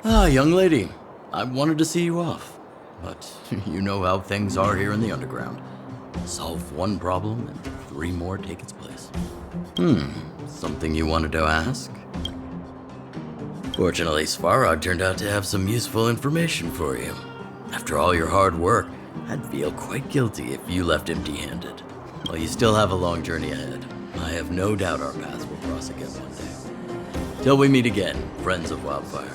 Ah, young lady. I wanted to see you off. But you know how things are here in the underground. Solve one problem and 3 more take its place. Something you wanted to ask? Fortunately, Svarog turned out to have some useful information for you. After all your hard work, I'd feel quite guilty if you left empty-handed. Well, you still have a long journey ahead. I have no doubt our paths will cross again one day. Till we meet again, friends of Wildfire.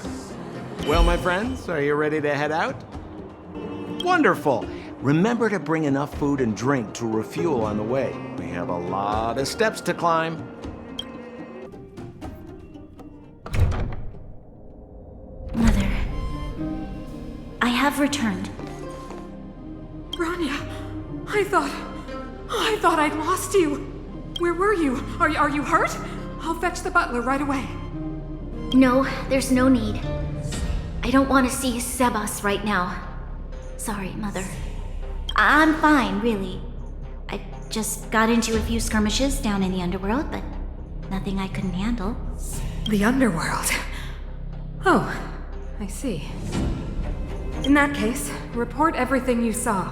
Well, my friends, are you ready to head out? Wonderful! Remember to bring enough food and drink to refuel on the way. We have a lot of steps to climb. Mother, I have returned. Bronya, I thought I'd lost you. Where were you? Are you hurt? I'll fetch the butler right away. No, there's no need. I don't want to see Sebas right now. Sorry, Mother. I'm fine, really. I just got into a few skirmishes down in the underworld, but nothing I couldn't handle. The underworld. Oh, I see. In that case, report everything you saw.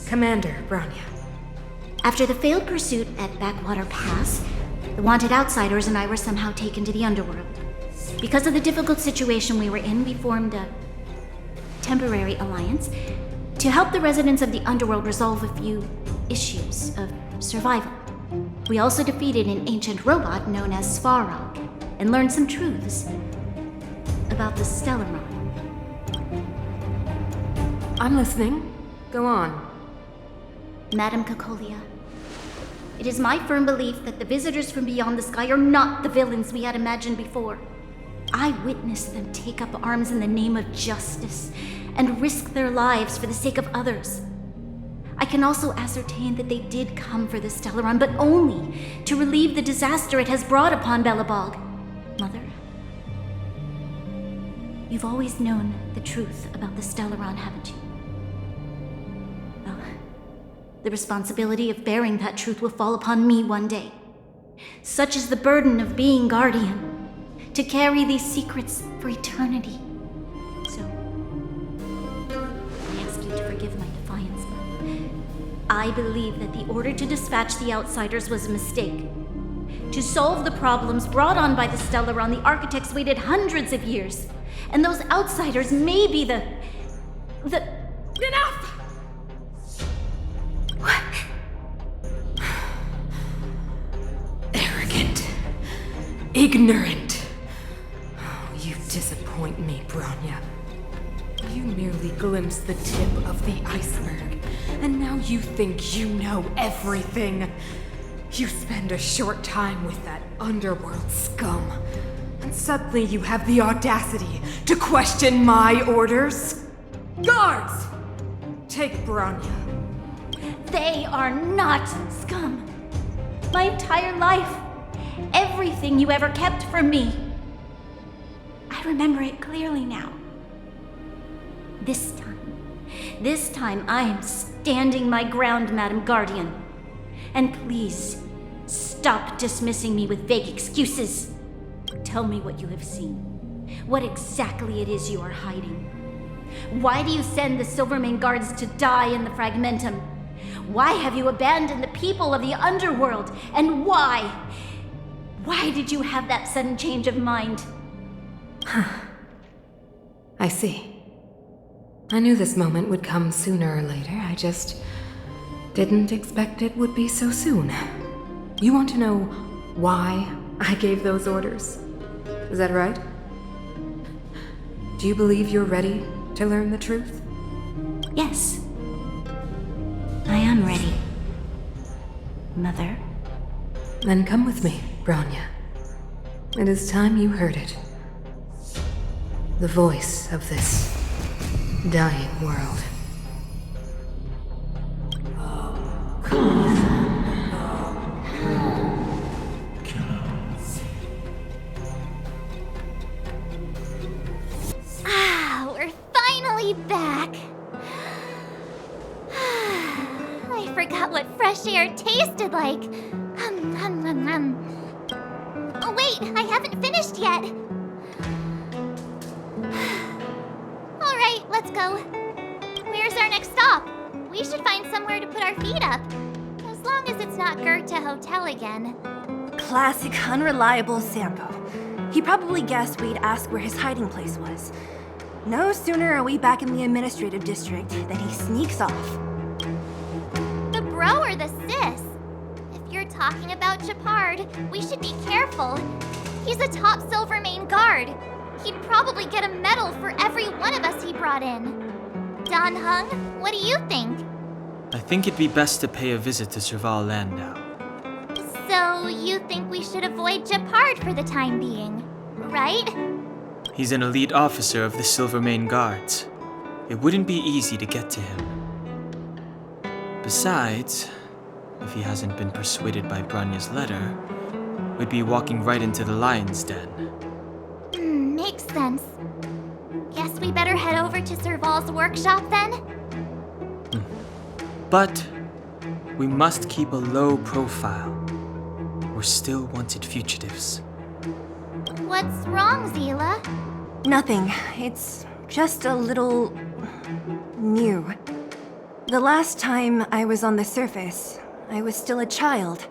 Commander Bronya. After the failed pursuit at Backwater Pass, the wanted outsiders and I were somehow taken to the underworld. Because of the difficult situation we were in, we formed a temporary alliance to help the residents of the underworld resolve a few issues of survival. We also defeated an ancient robot known as Svarog and learned some truths about the Stellaron. I'm listening. Go on. Madam Cocolia, it is my firm belief that the visitors from beyond the sky are not the villains we had imagined before. I witnessed them take up arms in the name of justice and risk their lives for the sake of others. I can also ascertain that they did come for the Stellaron, but only to relieve the disaster it has brought upon Belobog. Mother, you've always known the truth about the Stellaron, haven't you? Well, the responsibility of bearing that truth will fall upon me one day. Such is the burden of being guardian, to carry these secrets for eternity. So, I ask you to forgive my defiance. I believe that the order to dispatch the outsiders was a mistake. To solve the problems brought on by the Stellaron, the architects waited hundreds of years. And those outsiders may be the... Enough! What? Arrogant. Ignorant. You disappoint me, Bronya. You merely glimpsed the tip of the iceberg, and now you think you know everything. You spend a short time with that underworld scum, and suddenly you have the audacity to question my orders? Guards! Take Bronya. They are not scum. My entire life, everything you ever kept from me. I remember it clearly now. This time I am standing my ground, Madam Guardian. And please, stop dismissing me with vague excuses. Tell me what you have seen. What exactly it is you are hiding. Why do you send the Silvermane guards to die in the Fragmentum? Why have you abandoned the people of the underworld? And why? Why did you have that sudden change of mind? I see. I knew this moment would come sooner or later. I just didn't expect it would be so soon. You want to know why I gave those orders? Is that right? Do you believe you're ready to learn the truth? Yes. I am ready. Mother? Then come with me, Bronya. It is time you heard it. The voice of this dying world. We're finally back. I forgot what fresh air tasted like. Oh, wait, I haven't finished yet. go. Where's our next stop? We should find somewhere to put our feet up. As long as it's not Goethe Hotel again. Classic unreliable Sampo. He probably guessed we'd ask where his hiding place was. No sooner are we back in the administrative district than he sneaks off. The bro or the sis? If you're talking about Gepard, we should be careful. He's a top Silvermane guard. He'd probably get a medal for every one of us he brought in. Don Hung, what do you think? I think it'd be best to pay a visit to Serval land now. So you think we should avoid Gepard for the time being, right? He's an elite officer of the Silvermane Guards. It wouldn't be easy to get to him. Besides, if he hasn't been persuaded by Bronya's letter, we'd be walking right into the lion's den. Makes sense. Guess we better head over to Serval's workshop then? But we must keep a low profile. We're still wanted fugitives. What's wrong, Seele? Nothing. It's just a little... new. The last time I was on the surface, I was still a child.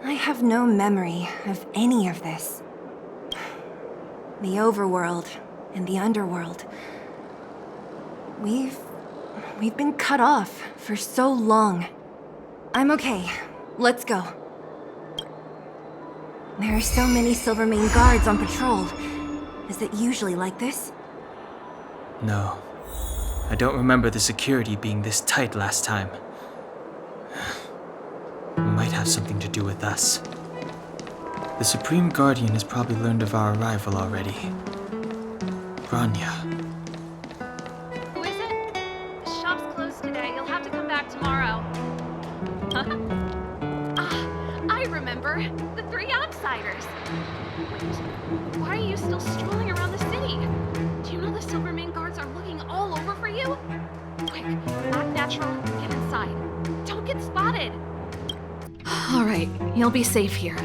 I have no memory of any of this. The overworld and the underworld. We've been cut off for so long. I'm okay. Let's go. There are so many Silvermane guards on patrol. Is it usually like this? No. I don't remember the security being this tight last time. It might have something to do with us. The Supreme Guardian has probably learned of our arrival already. Bronya. Who is it? The shop's closed today. You'll have to come back tomorrow. I remember. The three outsiders. Wait, why are you still strolling around the city? Do you know the Silvermane guards are looking all over for you? Quick, act natural, get inside. Don't get spotted. All right, you'll be safe here.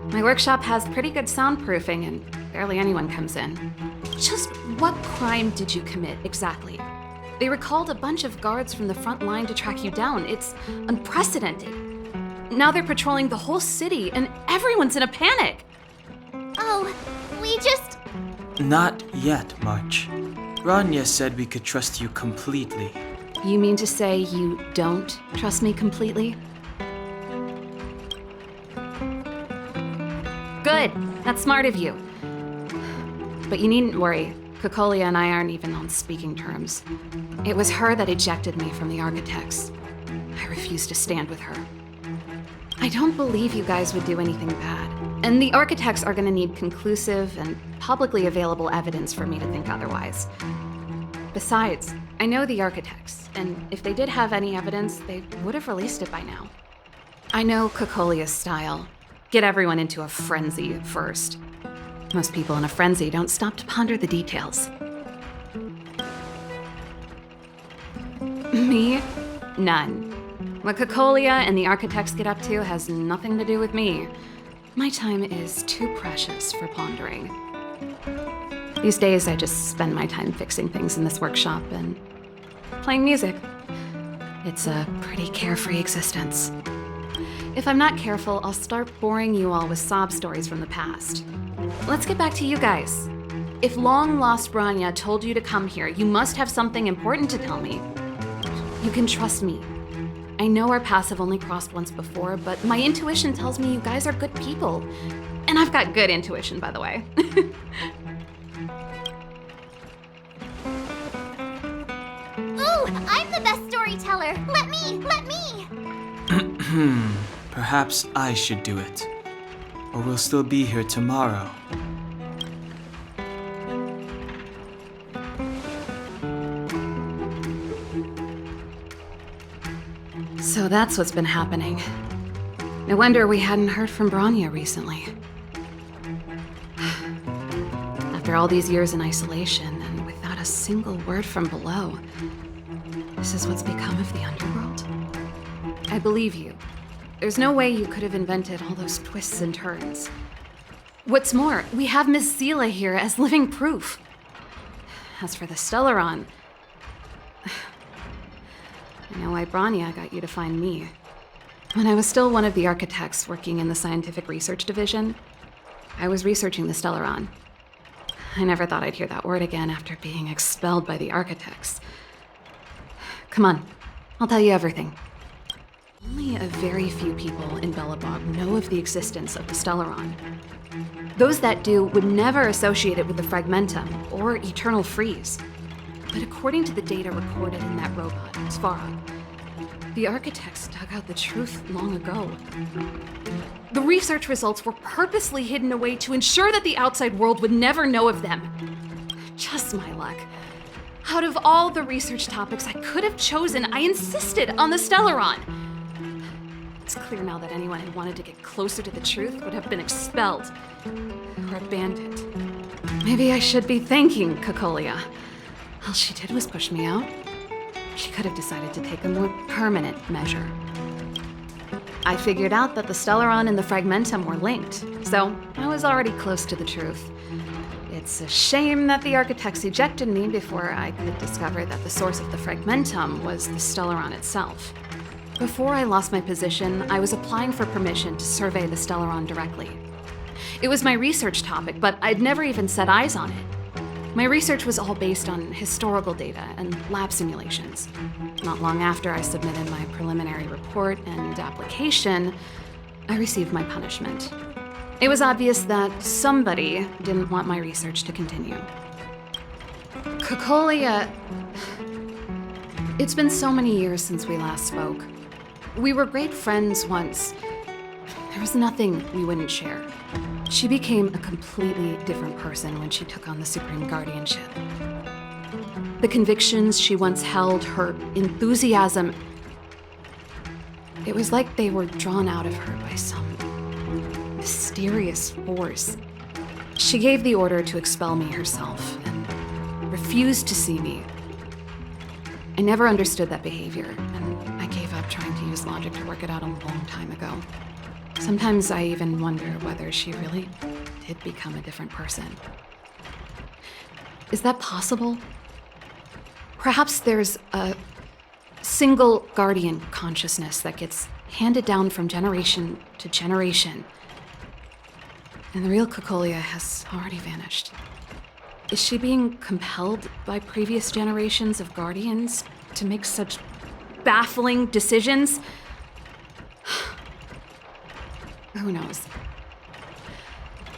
My workshop has pretty good soundproofing and barely anyone comes in. Just what crime did you commit, exactly? They recalled a bunch of guards from the front line to track you down. It's unprecedented. Now they're patrolling the whole city and everyone's in a panic. Oh, we just... Not yet, March. Bronya said we could trust you completely. You mean to say you don't trust me completely? Good. That's smart of you. But you needn't worry. Cocolia and I aren't even on speaking terms. It was her that ejected me from the Architects. I refuse to stand with her. I don't believe you guys would do anything bad. And the Architects are gonna need conclusive and publicly available evidence for me to think otherwise. Besides, I know the Architects, and if they did have any evidence, they would have released it by now. I know Cocolia's style. Get everyone into a frenzy first. Most people in a frenzy don't stop to ponder the details. Me? None. What Cocolia and the Architects get up to has nothing to do with me. My time is too precious for pondering. These days, I just spend my time fixing things in this workshop and playing music. It's a pretty carefree existence. If I'm not careful, I'll start boring you all with sob stories from the past. Let's get back to you guys. If long-lost Bronya told you to come here, you must have something important to tell me. You can trust me. I know our paths have only crossed once before, but my intuition tells me you guys are good people. And I've got good intuition, by the way. Ooh, I'm the best storyteller! Let me! Perhaps I should do it. Or we'll still be here tomorrow. So that's what's been happening. No wonder we hadn't heard from Bronya recently. After all these years in isolation and without a single word from below, this is what's become of the underworld? I believe you. There's no way you could have invented all those twists and turns. What's more, we have Miss Seele here as living proof. As for the Stellaron, I know why Bronya got you to find me. When I was still one of the architects working in the scientific research division, I was researching the Stellaron. I never thought I'd hear that word again after being expelled by the architects. Come on, I'll tell you everything. Only a very few people in Belobog know of the existence of the Stellaron. Those that do would never associate it with the Fragmentum or Eternal Freeze. But according to the data recorded in that robot, Svara, the architects dug out the truth long ago. The research results were purposely hidden away to ensure that the outside world would never know of them. Just my luck. Out of all the research topics I could have chosen, I insisted on the Stellaron. It's clear now that anyone who wanted to get closer to the truth would have been expelled or abandoned. Maybe I should be thanking Cocolia. All she did was push me out. She could have decided to take a more permanent measure. I figured out that the Stellaron and the Fragmentum were linked, so I was already close to the truth. It's a shame that the architects ejected me before I could discover that the source of the Fragmentum was the Stellaron itself. Before I lost my position, I was applying for permission to survey the Stellaron directly. It was my research topic, but I'd never even set eyes on it. My research was all based on historical data and lab simulations. Not long after I submitted my preliminary report and application, I received my punishment. It was obvious that somebody didn't want my research to continue. Cocolia... It's been so many years since we last spoke. We were great friends once. There was nothing we wouldn't share. She became a completely different person when she took on the Supreme Guardianship. The convictions she once held, her enthusiasm, it was like they were drawn out of her by some mysterious force. She gave the order to expel me herself and refused to see me. I never understood that behavior, and I gave up trying to use logic to work it out a long time ago. Sometimes I even wonder whether she really did become a different person. Is that possible? Perhaps there's a single guardian consciousness that gets handed down from generation to generation, and the real Cocolia has already vanished. Is she being compelled by previous generations of guardians to make such baffling decisions? Who knows?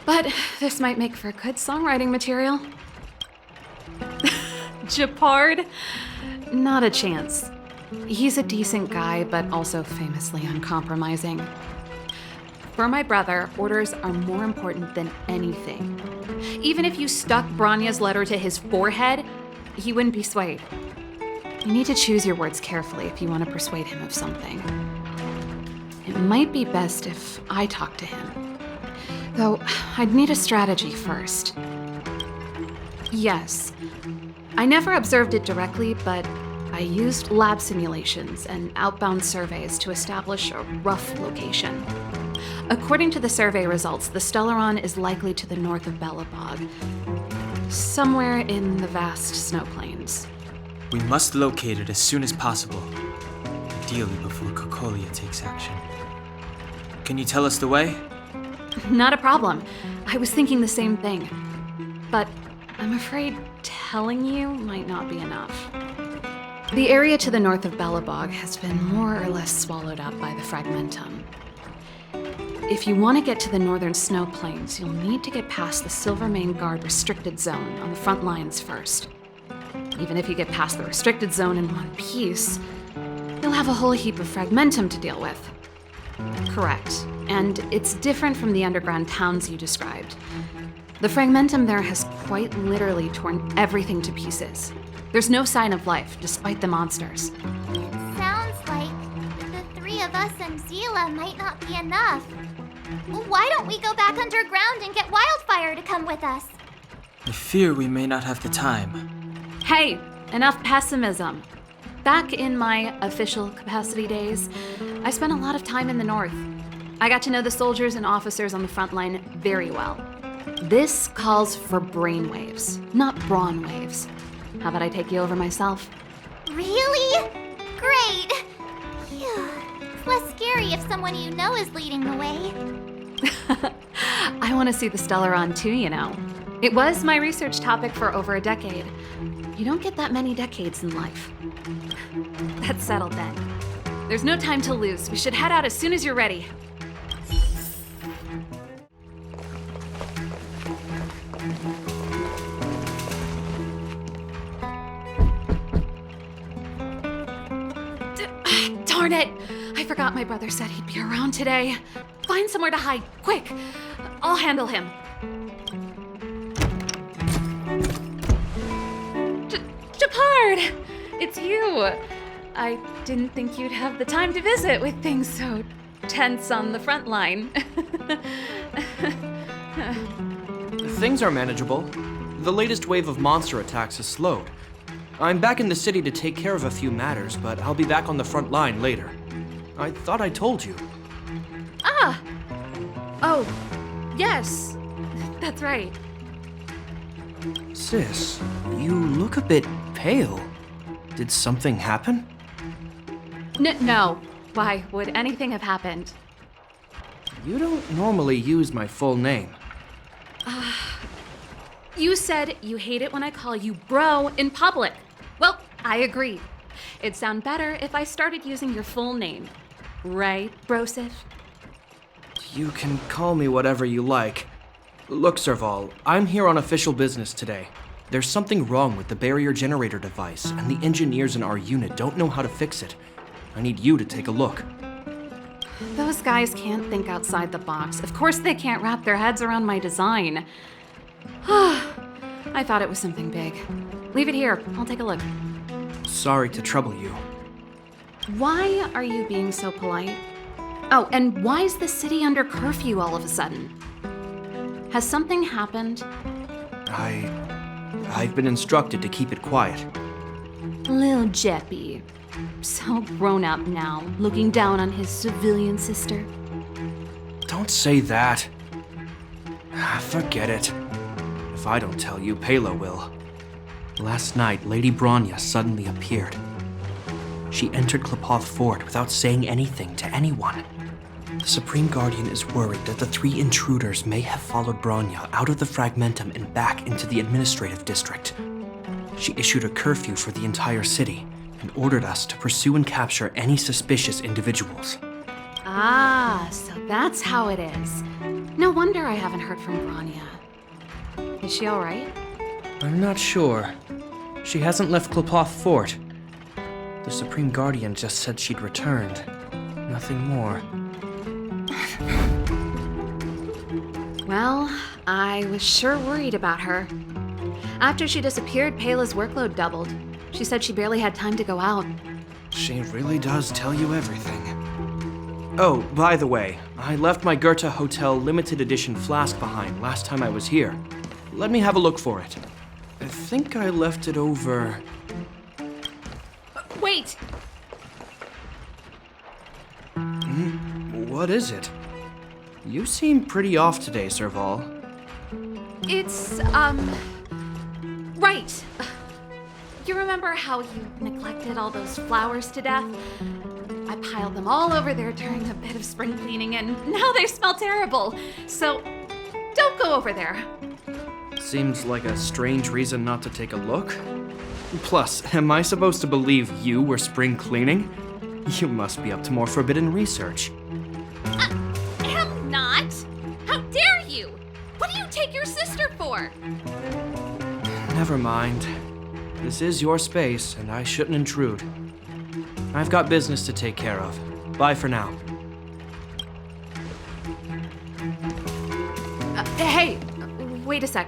But this might make for good songwriting material. Gepard? Not a chance. He's a decent guy, but also famously uncompromising. For my brother, orders are more important than anything. Even if you stuck Bronya's letter to his forehead, he wouldn't be swayed. You need to choose your words carefully if you want to persuade him of something. It might be best if I talk to him. Though, I'd need a strategy first. Yes, I never observed it directly, but I used lab simulations and outbound surveys to establish a rough location. According to the survey results, the Stellaron is likely to the north of Belobog, somewhere in the vast snow plains. We must locate it as soon as possible, ideally before Cocolia takes action. Can you tell us the way? Not a problem. I was thinking the same thing. But I'm afraid telling you might not be enough. The area to the north of Belobog has been more or less swallowed up by the Fragmentum. If you want to get to the northern snow plains, you'll need to get past the Silvermane Guard restricted zone on the front lines first. Even if you get past the restricted zone in one piece, you'll have a whole heap of Fragmentum to deal with. Correct. And it's different from the underground towns you described. The Fragmentum there has quite literally torn everything to pieces. There's no sign of life, despite the monsters. It sounds like the three of us and Seele might not be enough. Well, why don't we go back underground and get Wildfire to come with us? I fear we may not have the time. Hey, enough pessimism. Back in my official capacity days, I spent a lot of time in the north. I got to know the soldiers and officers on the front line very well. This calls for brainwaves, not brawn waves. How about I take you over myself? Really? Great! Phew. It's less scary if someone you know is leading the way. I want to see the Stellaron too, you know. It was my research topic for over a decade. You don't get that many decades in life. That's settled then. There's no time to lose. We should head out as soon as you're ready. Darn it! I forgot my brother said he'd be around today. Find somewhere to hide, quick! I'll handle him. Gepard! It's you! I didn't think you'd have the time to visit with things so tense on the front line. Things are manageable. The latest wave of monster attacks has slowed. I'm back in the city to take care of a few matters, but I'll be back on the front line later. I thought I told you. Ah! Oh, yes. That's right. Sis, you look a bit pale. Did something happen? No. Why would anything have happened? You don't normally use my full name. You said you hate it when I call you bro in public. Well, I agree. It'd sound better if I started using your full name. Right, Brosif? You can call me whatever you like. Look, Serval, I'm here on official business today. There's something wrong with the barrier generator device, and the engineers in our unit don't know how to fix it. I need you to take a look. Those guys can't think outside the box. Of course they can't wrap their heads around my design. I thought it was something big. Leave it here. I'll take a look. Sorry to trouble you. Why are you being so polite? Oh, and why is the city under curfew all of a sudden? Has something happened? I've been instructed to keep it quiet. Lil Jeppy. So grown up now, looking down on his civilian sister. Don't say that. Forget it. If I don't tell you, Palo will. Last night, Lady Bronya suddenly appeared. She entered Klepoth Fort without saying anything to anyone. The Supreme Guardian is worried that the 3 intruders may have followed Bronya out of the Fragmentum and back into the administrative district. She issued a curfew for the entire city and ordered us to pursue and capture any suspicious individuals. Ah, so that's how it is. No wonder I haven't heard from Bronya. Is she all right? I'm not sure. She hasn't left Klepoth Fort. The Supreme Guardian just said she'd returned. Nothing more. Well, I was sure worried about her. After she disappeared, Pela's workload doubled. She said she barely had time to go out. She really does tell you everything. Oh, by the way, I left my Goethe Hotel limited edition flask behind last time I was here. Let me have a look for it. I think I left it over... Wait! What is it? You seem pretty off today, Serval. It's, right. You remember how you neglected all those flowers to death? I piled them all over there during a bit of spring cleaning, and now they smell terrible. So, don't go over there. Seems like a strange reason not to take a look. Plus, am I supposed to believe you were spring cleaning? You must be up to more forbidden research. Am not. How dare you? What do you take your sister for? Never mind. This is your space, and I shouldn't intrude. I've got business to take care of. Bye for now. Hey, wait a sec.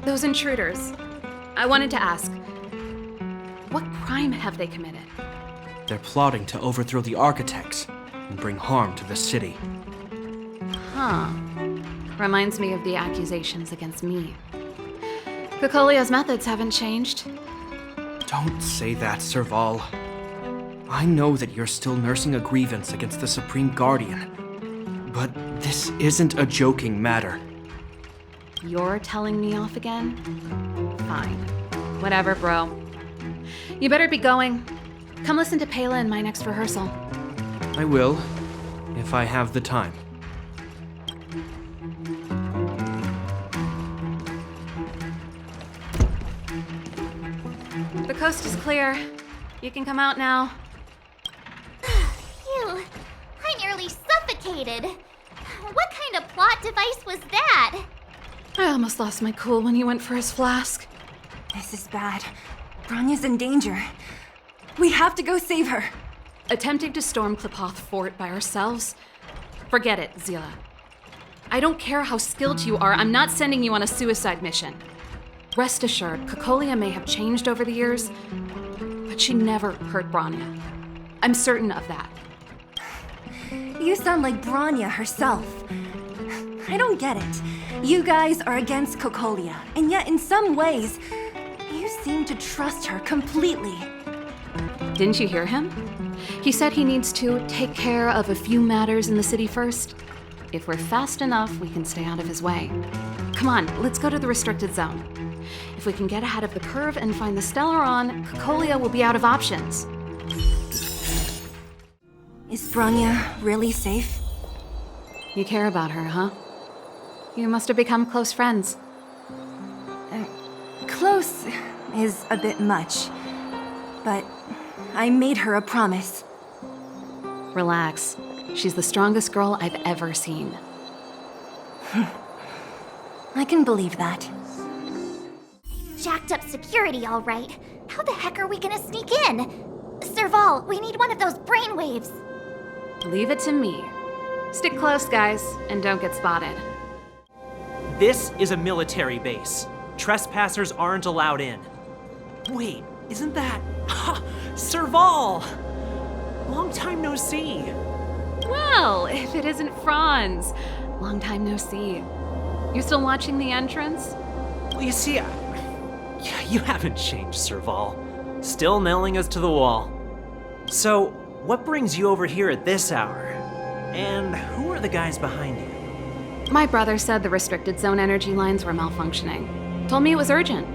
Those intruders. I wanted to ask, what crime have they committed? They're plotting to overthrow the architects and bring harm to the city. Huh. Reminds me of the accusations against me. Cocolia's methods haven't changed. Don't say that, Serval. I know that you're still nursing a grievance against the Supreme Guardian, but this isn't a joking matter. You're telling me off again? Fine. Whatever, bro. You better be going. Come listen to Pela in my next rehearsal. I will, if I have the time. The coast is clear. You can come out now. Phew, I nearly suffocated. What kind of plot device was that? I almost lost my cool when he went for his flask. This is bad. Bronya's in danger. We have to go save her. Attempting to storm Klipoth Fort by ourselves? Forget it, Seele. I don't care how skilled you are, I'm not sending you on a suicide mission. Rest assured, Cocolia may have changed over the years, but she never hurt Bronya. I'm certain of that. You sound like Bronya herself. I don't get it. You guys are against Cocolia, and yet in some ways, you seem to trust her completely. Didn't you hear him? He said he needs to take care of a few matters in the city first. If we're fast enough, we can stay out of his way. Come on, let's go to the restricted zone. If we can get ahead of the curve and find the Stellaron, Cocolia will be out of options. Is Bronya really safe? You care about her, huh? You must have become close friends. Close is a bit much, but I made her a promise. Relax. She's the strongest girl I've ever seen. I can believe that. Jacked up security, all right. How the heck are we gonna sneak in? Serval, we need one of those brainwaves. Leave it to me. Stick close, guys, and don't get spotted. This is a military base. Trespassers aren't allowed in. Wait, isn't that... Serval! Long time no see. Well, if it isn't Franz. Long time no see. You still watching the entrance? Well, you see, you haven't changed, Serval. Still nailing us to the wall. So, what brings you over here at this hour? And who are the guys behind you? My brother said the restricted zone energy lines were malfunctioning. Told me it was urgent.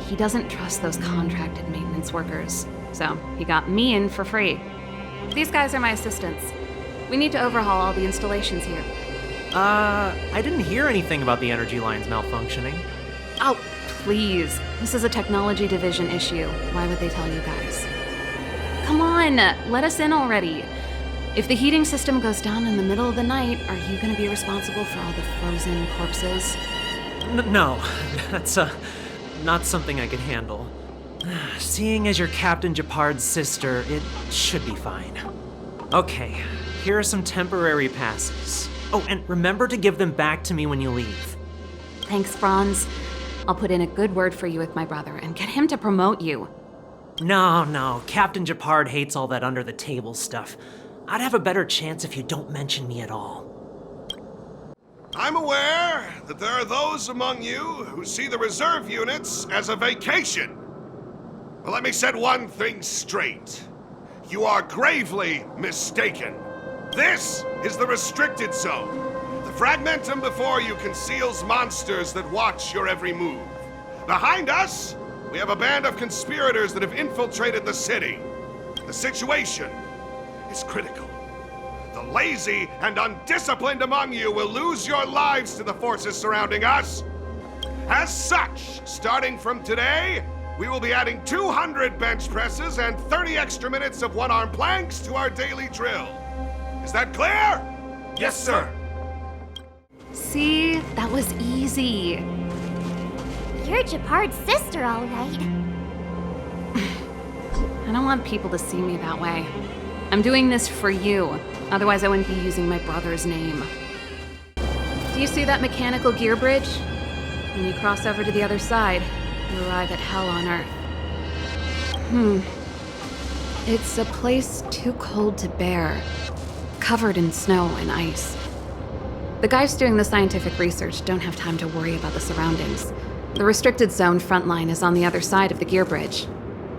He doesn't trust those contracted maintenance workers, so he got me in for free. These guys are my assistants. We need to overhaul all the installations here. I didn't hear anything about the energy lines malfunctioning. Oh, please. This is a technology division issue. Why would they tell you guys? Come on, let us in already. If the heating system goes down in the middle of the night, are you going to be responsible for all the frozen corpses? No, that's not something I can handle. Seeing as you're Captain Gepard's sister, it should be fine. Okay, here are some temporary passes. Oh, and remember to give them back to me when you leave. Thanks, Franz. I'll put in a good word for you with my brother and get him to promote you. No, Captain Gepard hates all that under-the-table stuff. I'd have a better chance if you don't mention me at all. I'm aware that there are those among you who see the reserve units as a vacation. But let me set one thing straight. You are gravely mistaken. This is the restricted zone. The fragmentum before you conceals monsters that watch your every move. Behind us, we have a band of conspirators that have infiltrated the city. The situation is critical. The lazy and undisciplined among you will lose your lives to the forces surrounding us. As such, starting from today, we will be adding 200 bench presses and 30 extra minutes of one-arm planks to our daily drill. Is that clear? Yes, sir. See, that was easy. You're Gepard's sister, all right. I don't want people to see me that way. I'm doing this for you. Otherwise, I wouldn't be using my brother's name. Do you see that mechanical gear bridge? When you cross over to the other side, you arrive at hell on Earth. It's a place too cold to bear, covered in snow and ice. The guys doing the scientific research don't have time to worry about the surroundings. The restricted zone front line is on the other side of the gear bridge.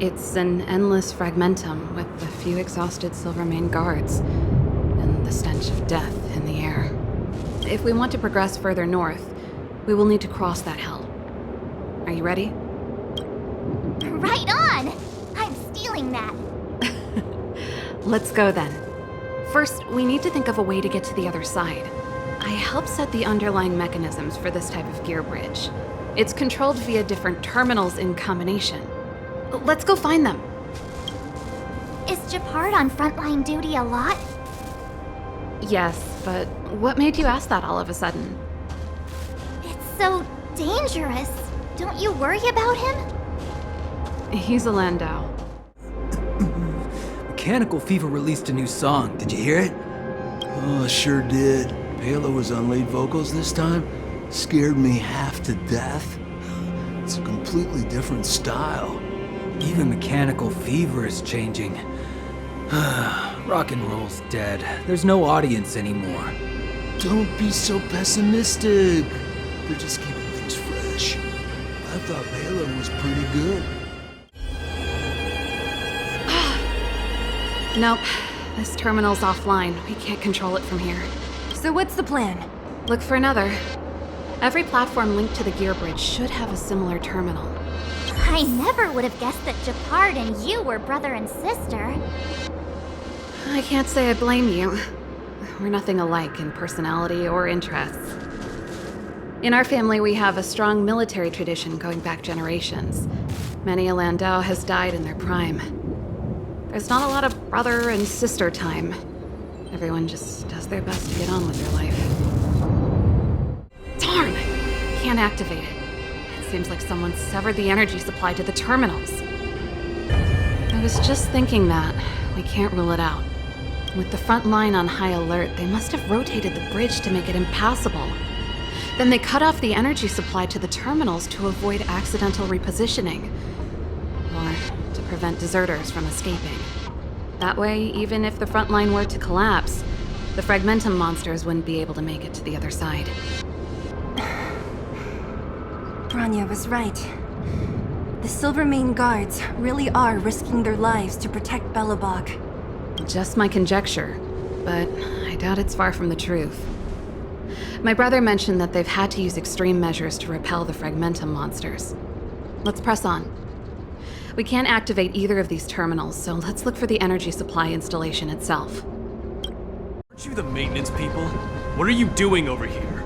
It's an endless fragmentum with a few exhausted Silvermane guards and the stench of death in the air. If we want to progress further north, we will need to cross that hell. Are you ready? Right on! I'm stealing that. Let's go then. First, we need to think of a way to get to the other side. I helped set the underlying mechanisms for this type of gear bridge. It's controlled via different terminals in combination. Let's go find them. Is Gepard on frontline duty a lot? Yes, but what made you ask that all of a sudden? It's so dangerous. Don't you worry about him? He's a Landau. Mechanical Fever released a new song. Did you hear it? Oh, sure did. Palo was on lead vocals this time. Scared me half to death. It's a completely different style. Even Mechanical Fever is changing. Rock and roll's dead. There's no audience anymore. Don't be so pessimistic. They're just keeping things fresh. I thought Palo was pretty good. Nope. This terminal's offline. We can't control it from here. So what's the plan? Look for another. Every platform linked to the gear bridge should have a similar terminal. I never would have guessed that Gepard and you were brother and sister. I can't say I blame you. We're nothing alike in personality or interests. In our family, we have a strong military tradition going back generations. Many a Landau has died in their prime. There's not a lot of brother and sister time. Everyone just does their best to get on with their life. Darn! Can't activate it. It seems like someone severed the energy supply to the terminals. I was just thinking that. We can't rule it out. With the front line on high alert, they must have rotated the bridge to make it impassable. Then they cut off the energy supply to the terminals to avoid accidental repositioning. Or to prevent deserters from escaping. That way, even if the front line were to collapse, the Fragmentum monsters wouldn't be able to make it to the other side. Bronya was right. The Silvermane guards really are risking their lives to protect Belobog. Just my conjecture, but I doubt it's far from the truth. My brother mentioned that they've had to use extreme measures to repel the Fragmentum monsters. Let's press on. We can't activate either of these terminals, so let's look for the energy supply installation itself. Aren't you the maintenance people? What are you doing over here?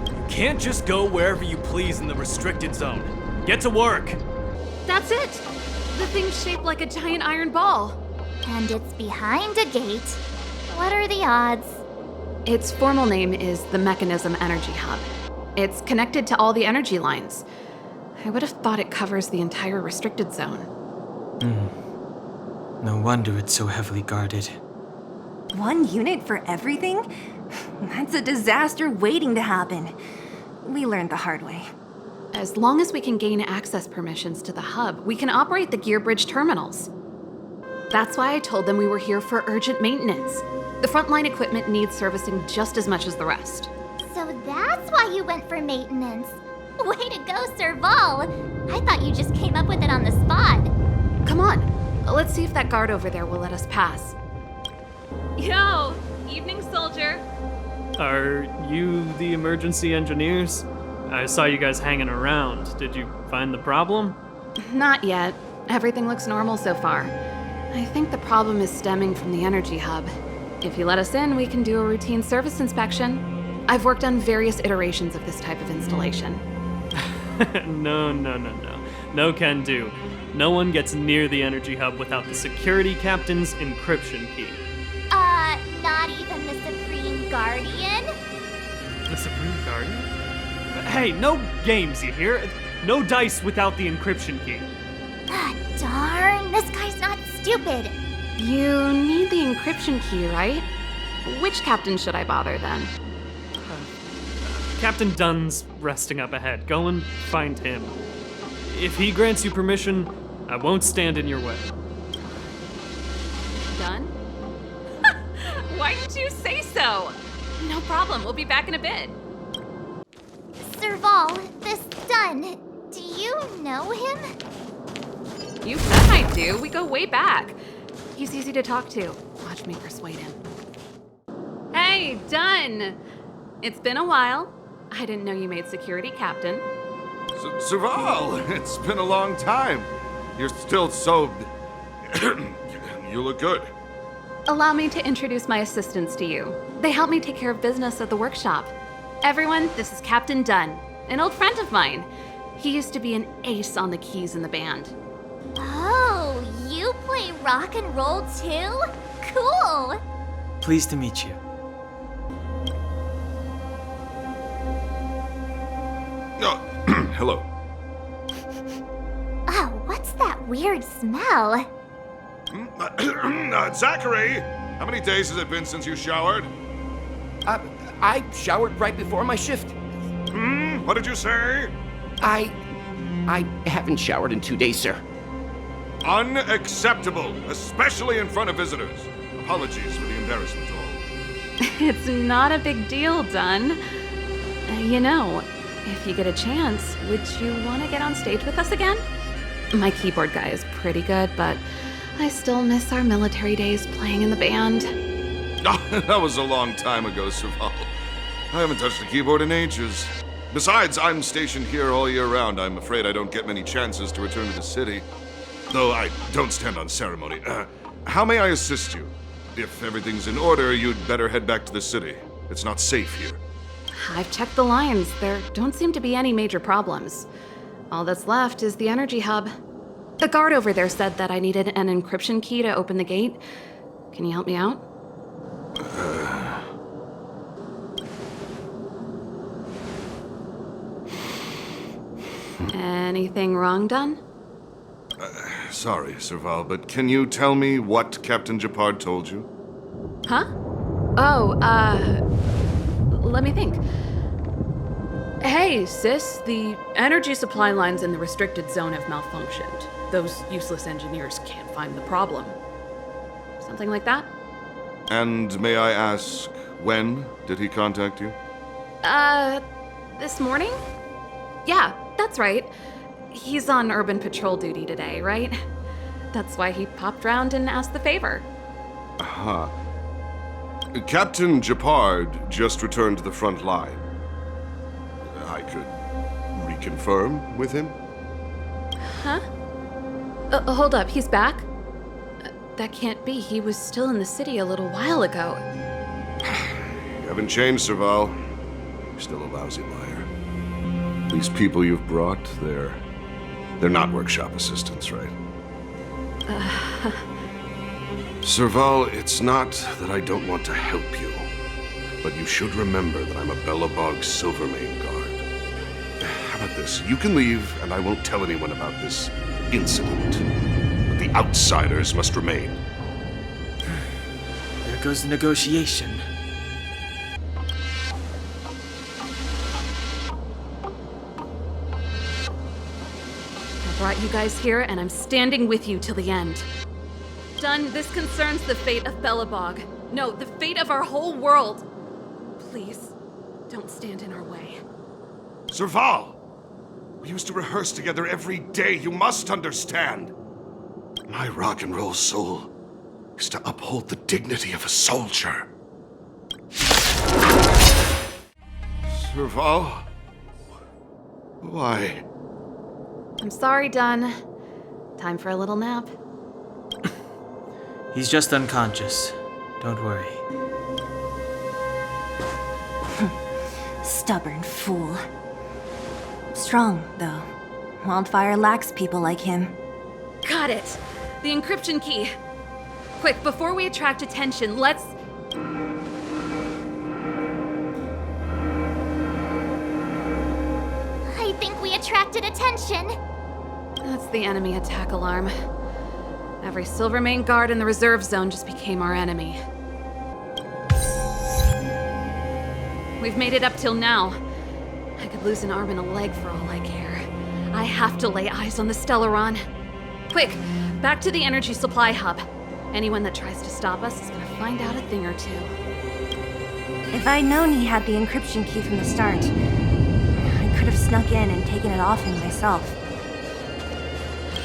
You can't just go wherever you please in the restricted zone. Get to work! That's it! The thing's shaped like a giant iron ball. And it's behind a gate. What are the odds? Its formal name is the Mechanism Energy Hub. It's connected to all the energy lines. I would have thought it covers the entire restricted zone. No wonder it's so heavily guarded. One unit for everything? That's a disaster waiting to happen. We learned the hard way. As long as we can gain access permissions to the hub, we can operate the gear bridge terminals. That's why I told them we were here for urgent maintenance. The frontline equipment needs servicing just as much as the rest. So that's why you went for maintenance. Way to go, Serval! I thought you just came up with it on the spot. Come on, let's see if that guard over there will let us pass. Yo! Evening, soldier. Are you the emergency engineers? I saw you guys hanging around. Did you find the problem? Not yet. Everything looks normal so far. I think the problem is stemming from the energy hub. If you let us in, we can do a routine service inspection. I've worked on various iterations of this type of installation. No. No can do. No one gets near the energy hub without the security captain's encryption key. Not even the Supreme Guardian? The Supreme Guardian? Hey, no games, you hear? No dice without the encryption key. Darn, this guy's not stupid. You need the encryption key, right? Which captain should I bother then? Captain Dunn's resting up ahead. Go and find him. If he grants you permission, I won't stand in your way. Dunn? Why didn't you say so? No problem, we'll be back in a bit. Serval, this Dunn, do you know him? You said I do. We go way back. He's easy to talk to. Watch me persuade him. Hey, Dunn! It's been a while. I didn't know you made security captain. Serval, it's been a long time. You're still so... You look good. Allow me to introduce my assistants to you. They help me take care of business at the workshop. Everyone, this is Captain Dunn, an old friend of mine. He used to be an ace on the keys in the band. Oh, you play rock and roll too? Cool! Pleased to meet you. Oh, hello. Oh, what's that weird smell? Zachary, how many days has it been since you showered? I showered right before my shift. What did you say? I haven't showered in 2 days, sir. Unacceptable, especially in front of visitors. Apologies for the embarrassment, all. It's not a big deal, Dunn. You know, if you get a chance, would you want to get on stage with us again? My keyboard guy is pretty good, but I still miss our military days playing in the band. That was a long time ago, Serval. I haven't touched a keyboard in ages. Besides, I'm stationed here all year round. I'm afraid I don't get many chances to return to the city. Though I don't stand on ceremony. How may I assist you? If everything's in order, you'd better head back to the city. It's not safe here. I've checked the lines. There don't seem to be any major problems. All that's left is the energy hub. The guard over there said that I needed an encryption key to open the gate. Can you help me out? Anything wrong, Dunn? Sorry, Serval, but can you tell me what Captain Gepard told you? Huh? Oh, let me think. Hey, sis, the energy supply lines in the restricted zone have malfunctioned. Those useless engineers can't find the problem. Something like that? And may I ask, when did he contact you? This morning? Yeah, that's right. He's on urban patrol duty today, right? That's why he popped round and asked the favor. Aha. Captain Gepard just returned to the front line. I could reconfirm with him? Huh? Hold up, he's back? That can't be. He was still in the city a little while ago. You haven't changed, Serval. You're still a lousy liar. These people you've brought, they're not workshop assistants, right? Serval, it's not that I don't want to help you, but you should remember that I'm a Belobog Silvermane guard. How about this? You can leave, and I won't tell anyone about this incident. But the outsiders must remain. There goes the negotiation. I brought you guys here, and I'm standing with you till the end. Dunn, this concerns the fate of Belobog. No, the fate of our whole world. Please, don't stand in our way. Serval! We used to rehearse together every day, you must understand. My rock and roll soul is to uphold the dignity of a soldier. Serval? Why? I'm sorry, Dunn. Time for a little nap. He's just unconscious. Don't worry. Stubborn fool. Strong, though. Wildfire lacks people like him. Got it! The encryption key. Quick, before we attract attention, let's... I think we attracted attention. That's the enemy attack alarm. Every Silvermane guard in the reserve zone just became our enemy. We've made it up till now. I could lose an arm and a leg for all I care. I have to lay eyes on the Stellaron. Quick, back to the energy supply hub. Anyone that tries to stop us is gonna find out a thing or two. If I'd known he had the encryption key from the start, I could have snuck in and taken it off him myself.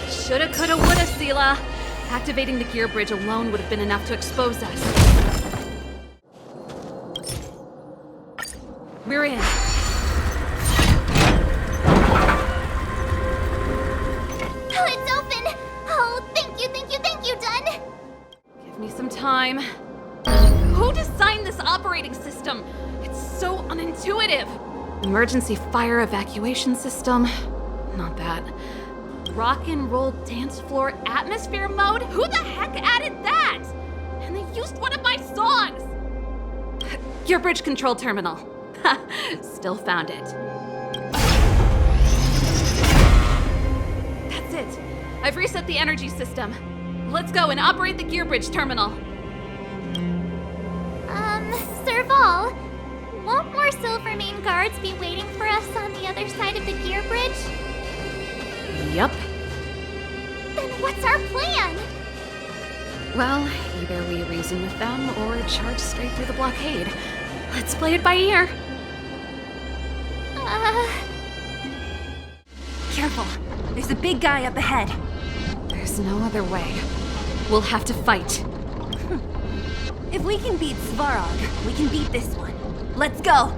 Shoulda, coulda, woulda, Seele. Activating the gear bridge alone would have been enough to expose us. We're in. It's open! time. Who designed this operating system? It's so unintuitive. Emergency fire evacuation system? Not that. Rock and roll dance floor atmosphere mode? Who the heck added that? And they used one of my songs! Gear bridge control terminal. Still found it. That's it. I've reset the energy system. Let's go and operate the gear bridge terminal. Serval, won't more Silvermane guards be waiting for us on the other side of the gear bridge? Yup. Then what's our plan? Well, either we reason with them or charge straight through the blockade. Let's play it by ear. Careful. There's a big guy up ahead. There's no other way. We'll have to fight. If we can beat Svarog, we can beat this one. Let's go!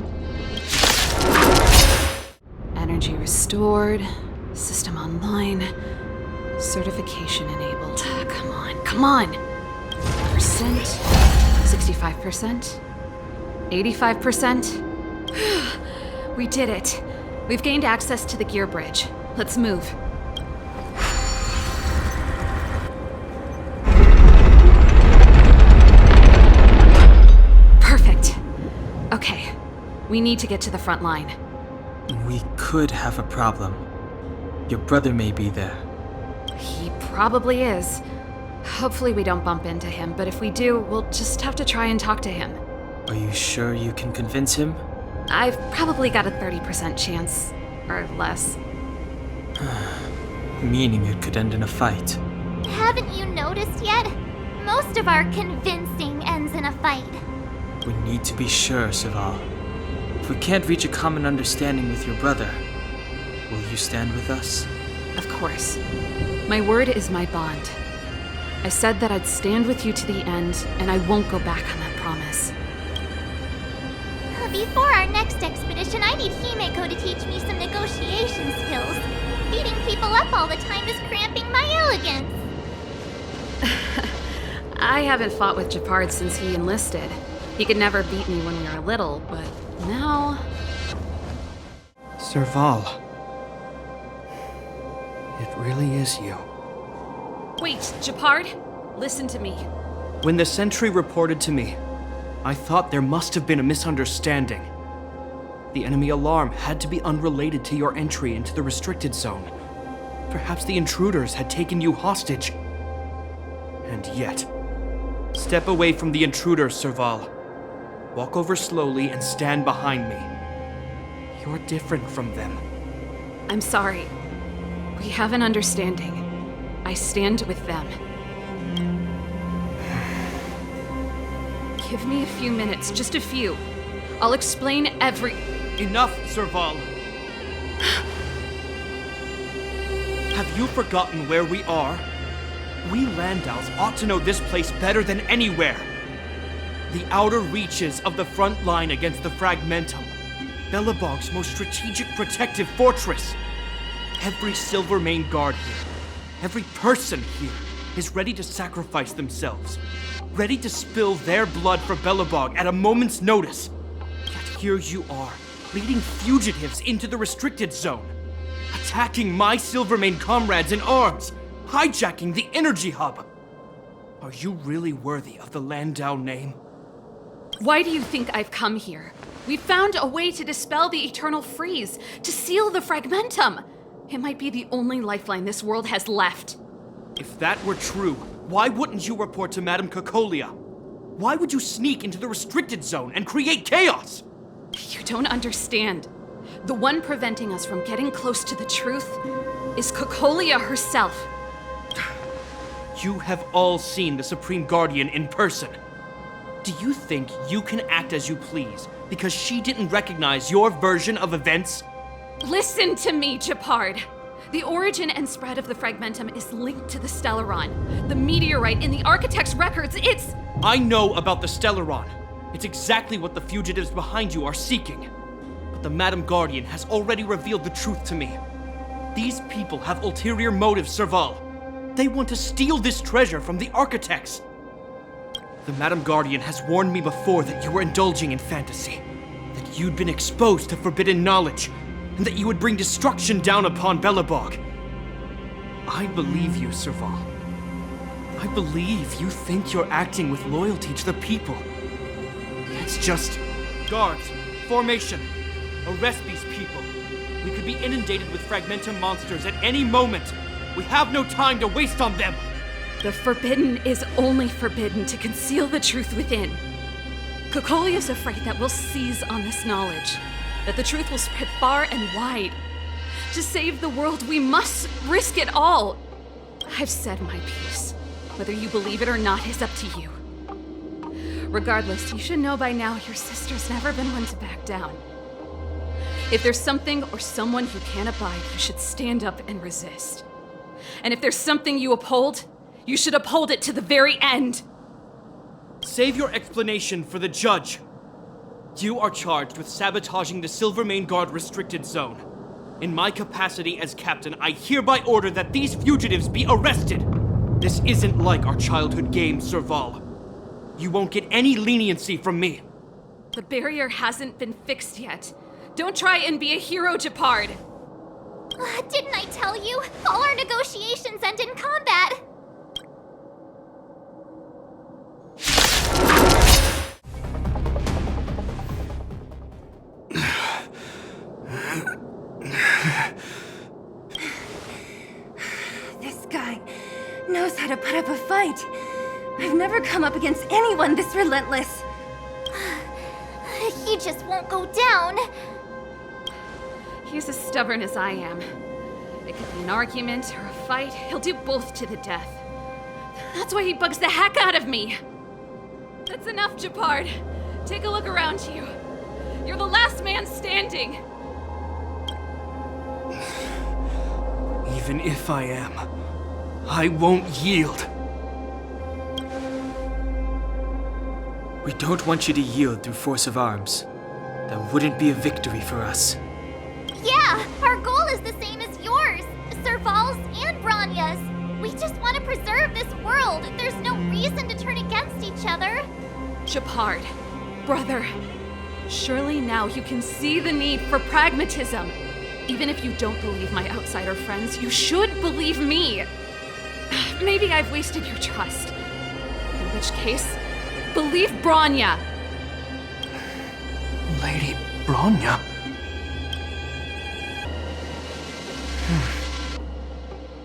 Energy restored. System online. Certification enabled. Come on, come on! Percent. 65%. 85%. We did it. We've gained access to the gear bridge. Let's move. Perfect. Okay. We need to get to the front line. We could have a problem. Your brother may be there. He probably is. Hopefully we don't bump into him, but if we do, we'll just have to try and talk to him. Are you sure you can convince him? I've probably got a 30% chance. Or less. Meaning it could end in a fight. Haven't you noticed yet? Most of our convincing ends in a fight. We need to be sure, Serval. If we can't reach a common understanding with your brother, will you stand with us? Of course. My word is my bond. I said that I'd stand with you to the end, and I won't go back on that promise. Before our next expedition, I need Himeko to teach me some negotiation skills. Beating people up all the time is cramping my elegance. I haven't fought with Gepard since he enlisted. He could never beat me when we were little, but now... Serval. It really is you. Wait, Gepard? Listen to me. When the sentry reported to me, I thought there must have been a misunderstanding. The enemy alarm had to be unrelated to your entry into the restricted zone. Perhaps the intruders had taken you hostage. And yet, step away from the intruders, Serval. Walk over slowly and stand behind me. You're different from them. I'm sorry. We have an understanding. I stand with them. Give me a few minutes, just a few. I'll explain Enough, Serval! Have you forgotten where we are? We Landows ought to know this place better than anywhere. The outer reaches of the front line against the Fragmentum. Belobog's most strategic protective fortress. Every Silvermane guard here, every person here, is ready to sacrifice themselves. Ready to spill their blood for Belobog at a moment's notice. Yet here you are, leading fugitives into the restricted zone. Attacking my Silvermane comrades in arms. Hijacking the energy hub. Are you really worthy of the Landau name? Why do you think I've come here? We found a way to dispel the eternal freeze, to seal the Fragmentum. It might be the only lifeline this world has left. If that were true, why wouldn't you report to Madame Cocolia? Why would you sneak into the restricted zone and create chaos? You don't understand. The one preventing us from getting close to the truth is Cocolia herself. You have all seen the Supreme Guardian in person. Do you think you can act as you please because she didn't recognize your version of events? Listen to me, Gepard. The origin and spread of the Fragmentum is linked to the Stellaron. The meteorite in the Architect's records, it's... I know about the Stellaron. It's exactly what the fugitives behind you are seeking. But the Madam Guardian has already revealed the truth to me. These people have ulterior motives, Serval. They want to steal this treasure from the Architects. The Madam Guardian has warned me before that you were indulging in fantasy, that you'd been exposed to forbidden knowledge, and that you would bring destruction down upon Belobog. I believe you, Serval. I believe you think you're acting with loyalty to the people. It's just... Guards, formation, arrest these people. We could be inundated with Fragmentum monsters at any moment. We have no time to waste on them. The forbidden is only forbidden to conceal the truth within. Cocolia is afraid that we'll seize on this knowledge, that the truth will spread far and wide. To save the world, we must risk it all. I've said my piece. Whether you believe it or not is up to you. Regardless, you should know by now your sister's never been one to back down. If there's something or someone you can't abide, you should stand up and resist. And if there's something you uphold, you should uphold it to the very end. Save your explanation for the judge. You are charged with sabotaging the Silvermane Guard restricted zone. In my capacity as captain, I hereby order that these fugitives be arrested. This isn't like our childhood game, Serval. You won't get any leniency from me. The barrier hasn't been fixed yet. Don't try and be a hero, Gepard. Didn't I tell you? All our negotiations end in combat. This guy knows how to put up a fight. I've never come up against anyone this relentless. He just won't go down. He's as stubborn as I am. It could be an argument or a fight. He'll do both to the death. That's why he bugs the heck out of me. That's enough, Gepard. Take a look around you. You're the last man standing. Even if I am, I won't yield. We don't want you to yield through force of arms. That wouldn't be a victory for us. Yeah, our goal is the same as yours, Serval's and Bronya's. We just want to preserve this world. There's no reason to turn against each other. Gepard, brother, surely now you can see the need for pragmatism. Even if you don't believe my outsider friends, you should believe me. Maybe I've wasted your trust. In which case, believe Bronya. Lady Bronya?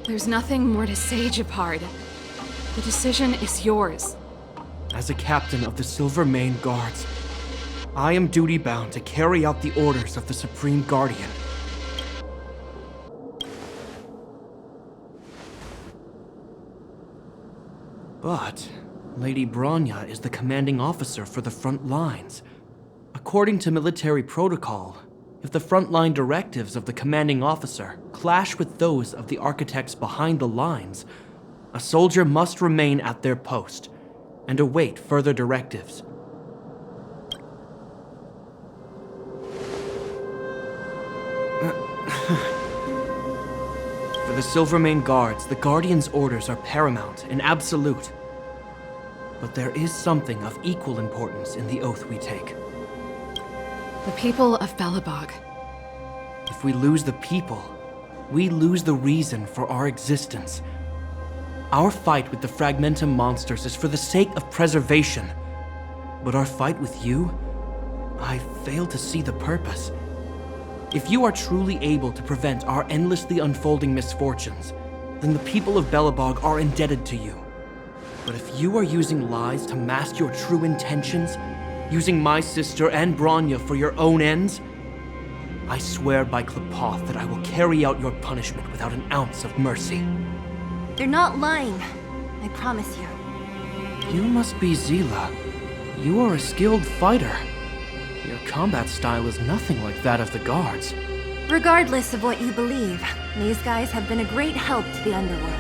There's nothing more to say, Gepard. The decision is yours. As a captain of the Silvermane Guards, I am duty-bound to carry out the orders of the Supreme Guardian. But Lady Bronya is the commanding officer for the front lines. According to military protocol, if the frontline directives of the commanding officer clash with those of the architects behind the lines, a soldier must remain at their post and await further directives. For the Silvermane Guards, the Guardian's orders are paramount and absolute. But there is something of equal importance in the oath we take. The people of Belobog. If we lose the people, we lose the reason for our existence. Our fight with the Fragmentum monsters is for the sake of preservation. But our fight with you, I fail to see the purpose. If you are truly able to prevent our endlessly unfolding misfortunes, then the people of Belobog are indebted to you. But if you are using lies to mask your true intentions, using my sister and Bronya for your own ends, I swear by Gepard that I will carry out your punishment without an ounce of mercy. They're not lying. I promise you. You must be Seele. You are a skilled fighter. Your combat style is nothing like that of the guards. Regardless of what you believe, these guys have been a great help to the underworld.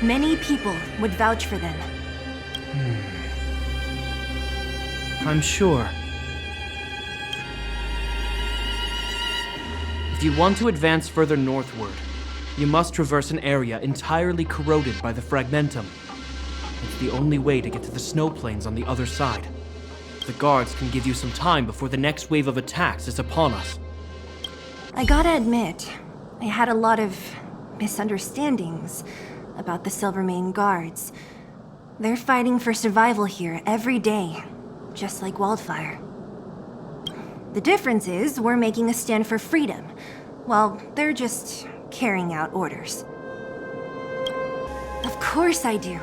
Many people would vouch for them. I'm sure. If you want to advance further northward, you must traverse an area entirely corroded by the Fragmentum. It's the only way to get to the snow plains on the other side. The guards can give you some time before the next wave of attacks is upon us. I gotta admit, I had a lot of misunderstandings about the Silvermane guards. They're fighting for survival here every day, just like Wildfire. The difference is we're making a stand for freedom, while they're just carrying out orders. Of course I do.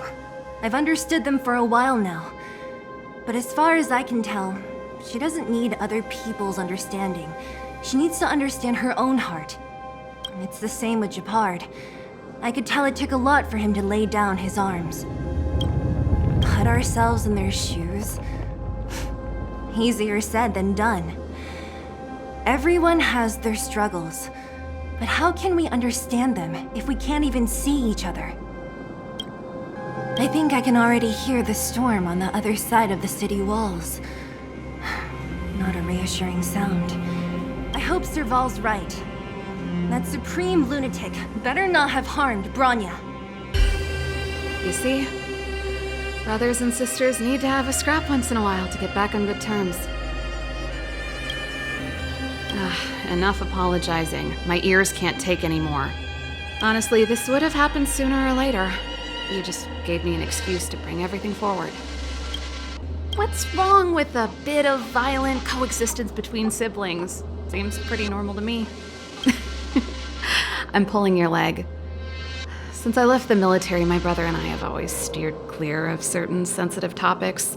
I've understood them for a while now. But as far as I can tell, she doesn't need other people's understanding. She needs to understand her own heart. And it's the same with Gepard. I could tell it took a lot for him to lay down his arms. Put ourselves in their shoes. Easier said than done. Everyone has their struggles, but how can we understand them if we can't even see each other? I think I can already hear the storm on the other side of the city walls. Not a reassuring sound. I hope Serval's right. That supreme lunatic better not have harmed Bronya. You see? Brothers and sisters need to have a scrap once in a while to get back on good terms. Enough apologizing. My ears can't take anymore. Honestly, this would have happened sooner or later. You just gave me an excuse to bring everything forward. What's wrong with a bit of violent coexistence between siblings? Seems pretty normal to me. I'm pulling your leg. Since I left the military, my brother and I have always steered clear of certain sensitive topics.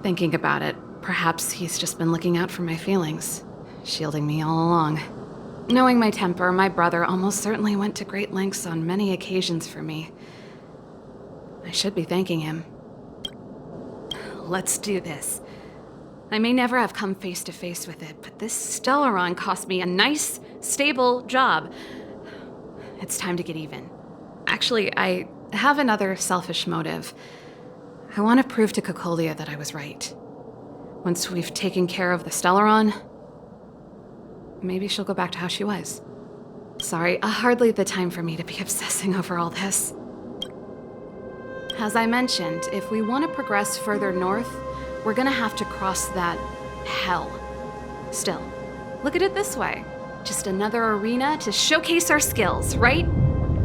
Thinking about it, perhaps he's just been looking out for my feelings, shielding me all along. Knowing my temper, my brother almost certainly went to great lengths on many occasions for me. I should be thanking him. Let's do this. I may never have come face to face with it, but this Stellaron cost me a nice, stable job. It's time to get even. Actually, I have another selfish motive. I want to prove to Cocolia that I was right. Once we've taken care of the Stellaron, maybe she'll go back to how she was. Sorry, hardly the time for me to be obsessing over all this. As I mentioned, if we want to progress further north, we're gonna have to cross that hell. Still, look at it this way. Just another arena to showcase our skills, right?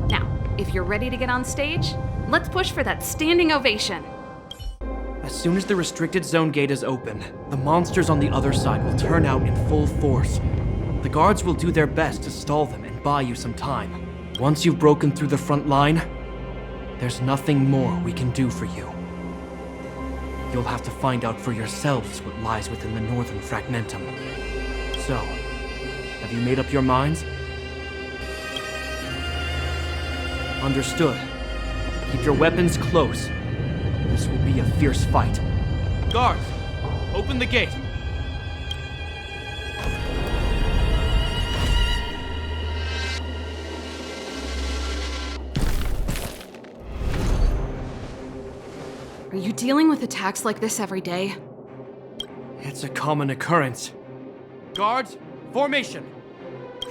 Now, if you're ready to get on stage, let's push for that standing ovation. As soon as the restricted zone gate is open, the monsters on the other side will turn out in full force. The guards will do their best to stall them and buy you some time. Once you've broken through the front line, there's nothing more we can do for you. You'll have to find out for yourselves what lies within the northern fragmentum. So, have you made up your minds? Understood. Keep your weapons close. This will be a fierce fight. Guards, open the gate. Are you dealing with attacks like this every day? It's a common occurrence. Guards, formation!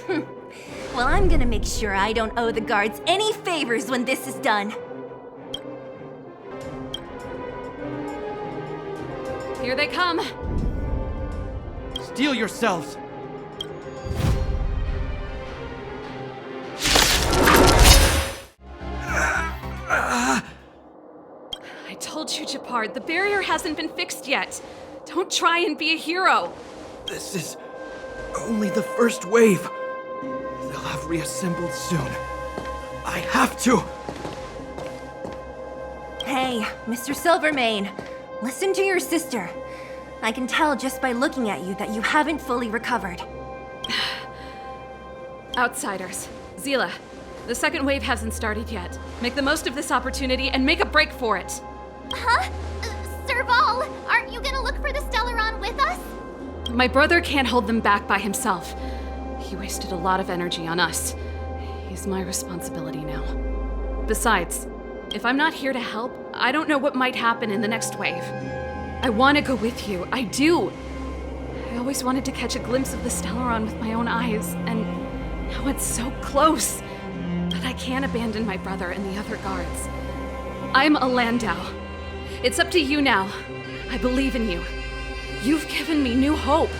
Well, I'm gonna make sure I don't owe the guards any favors when this is done. Here they come! Steel yourselves! I told you, Gepard, the barrier hasn't been fixed yet. Don't try and be a hero. This is only the first wave. They'll have reassembled soon. I have to! Hey, Mr. Silvermane, listen to your sister. I can tell just by looking at you that you haven't fully recovered. Outsiders. Seele, the second wave hasn't started yet. Make the most of this opportunity and make a break for it. Huh? Serval, aren't you gonna look for the Stellaron with us? My brother can't hold them back by himself. He wasted a lot of energy on us. He's my responsibility now. Besides, if I'm not here to help, I don't know what might happen in the next wave. I want to go with you. I do. I always wanted to catch a glimpse of the Stellaron with my own eyes, and now it's so close. But I can't abandon my brother and the other guards. I'm a Landau. It's up to you now. I believe in you. You've given me new hope.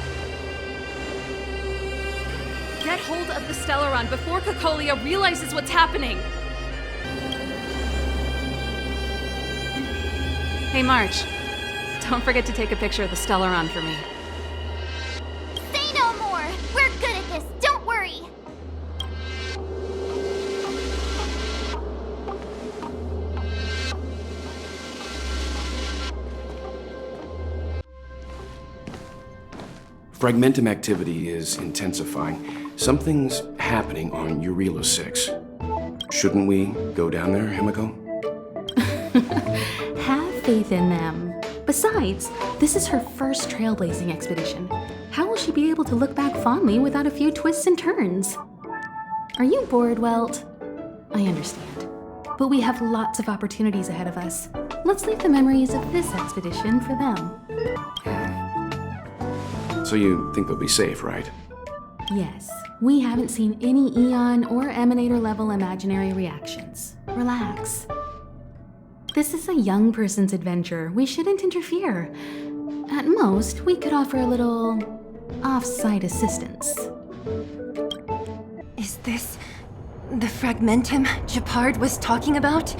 Get hold of the Stellaron before Cocolia realizes what's happening. Hey, March. Don't forget to take a picture of the Stellaron for me. Say no more! We're good at this, don't worry! Fragmentum activity is intensifying. Something's happening on Urilo 6. Shouldn't we go down there, Himiko? Have faith in them. Besides, this is her first trailblazing expedition. How will she be able to look back fondly without a few twists and turns? Are you bored, Welt? I understand. But we have lots of opportunities ahead of us. Let's leave the memories of this expedition for them. So you think they'll be safe, right? Yes, we haven't seen any Eon or Emanator level imaginary reactions. Relax. This is a young person's adventure. We shouldn't interfere. At most, we could offer a little off-site assistance. Is this the Fragmentum Gepard was talking about?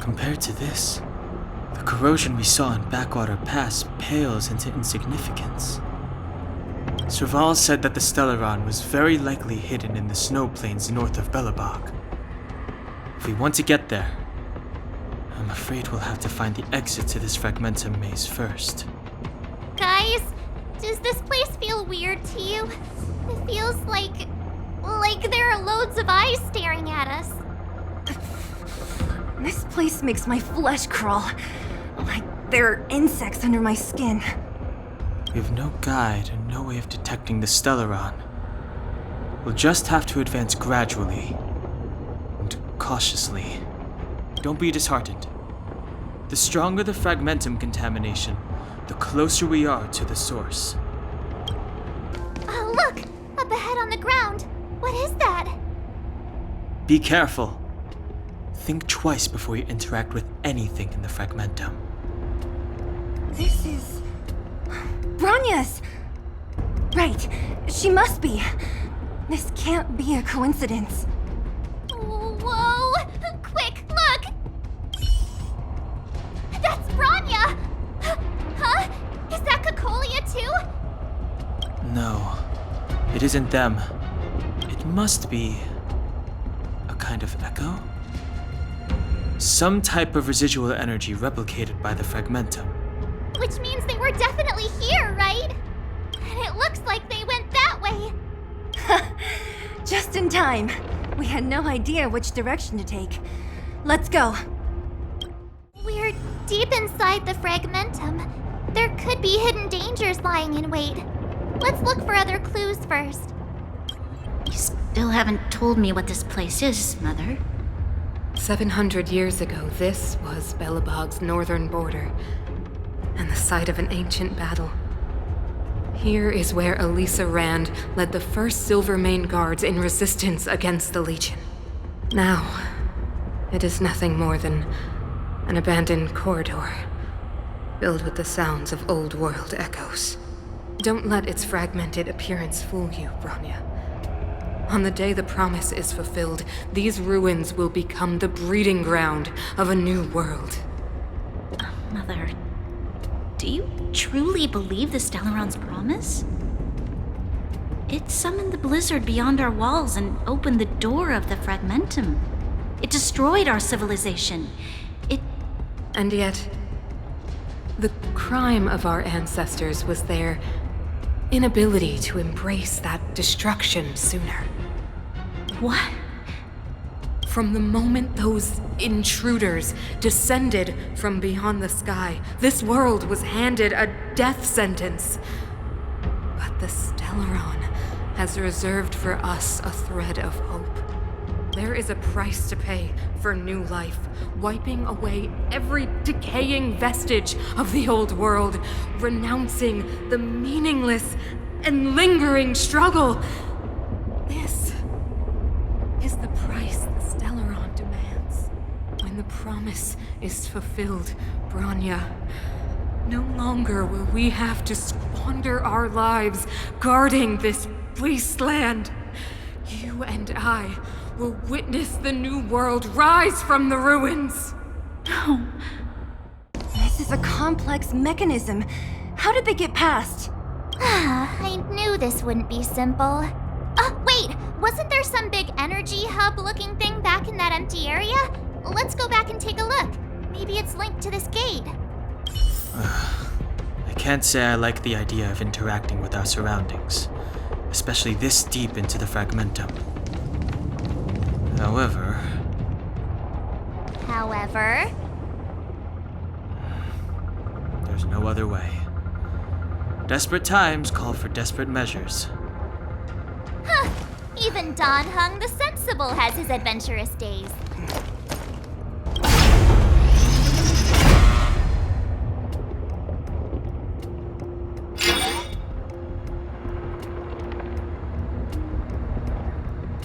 Compared to this, the corrosion we saw in Backwater Pass pales into insignificance. Serval said that the Stellaron was very likely hidden in the snow plains north of Belobog. If we want to get there, I'm afraid we'll have to find the exit to this Fragmentum maze first. Guys, does this place feel weird to you? It feels like there are loads of eyes staring at us. This place makes my flesh crawl. Like there are insects under my skin. We have no guide and no way of detecting the Stellaron. We'll just have to advance gradually and cautiously. Don't be disheartened. The stronger the Fragmentum contamination, the closer we are to the source. Look! Up ahead on the ground! What is that? Be careful. Think twice before you interact with anything in the Fragmentum. This is... Bronya's! Right, she must be. This can't be a coincidence. Whoa! Quick, look! That's Bronya! Huh? Is that Cocolia too? No, it isn't them. It must be a kind of echo? Some type of residual energy replicated by the Fragmentum. Which means they were definitely here, right? And it looks like they went that way. Just in time. We had no idea which direction to take. Let's go. We're deep inside the Fragmentum. There could be hidden dangers lying in wait. Let's look for other clues first. You still haven't told me what this place is, Mother. 700 years ago, this was Belobog's northern border, and the site of an ancient battle. Here is where Elisa Rand led the first Silvermane Guards in resistance against the Legion. Now, it is nothing more than an abandoned corridor, filled with the sounds of old world echoes. Don't let its fragmented appearance fool you, Bronya. On the day the promise is fulfilled, these ruins will become the breeding ground of a new world. Mother, do you truly believe the Stellaron's promise? It summoned the blizzard beyond our walls and opened the door of the Fragmentum. It destroyed our civilization. And yet, the crime of our ancestors was their inability to embrace that destruction sooner. What? From the moment those intruders descended from beyond the sky, this world was handed a death sentence. But the Stellaron has reserved for us a thread of hope. There is a price to pay for new life, wiping away every decaying vestige of the old world, renouncing the meaningless and lingering struggle. This is the price the Stellaron demands. When the promise is fulfilled, Bronya. No longer will we have to squander our lives guarding this wasteland. You and I will witness the new world rise from the ruins. No. This is a complex mechanism. How did they get past? I knew this wouldn't be simple. Wait! Wasn't there some big energy hub-looking thing back in that empty area? Let's go back and take a look. Maybe it's linked to this gate. I can't say I like the idea of interacting with our surroundings, especially this deep into the fragmentum. However, there's no other way. Desperate times call for desperate measures. Huh. Even Dan Heng the Sensible has his adventurous days.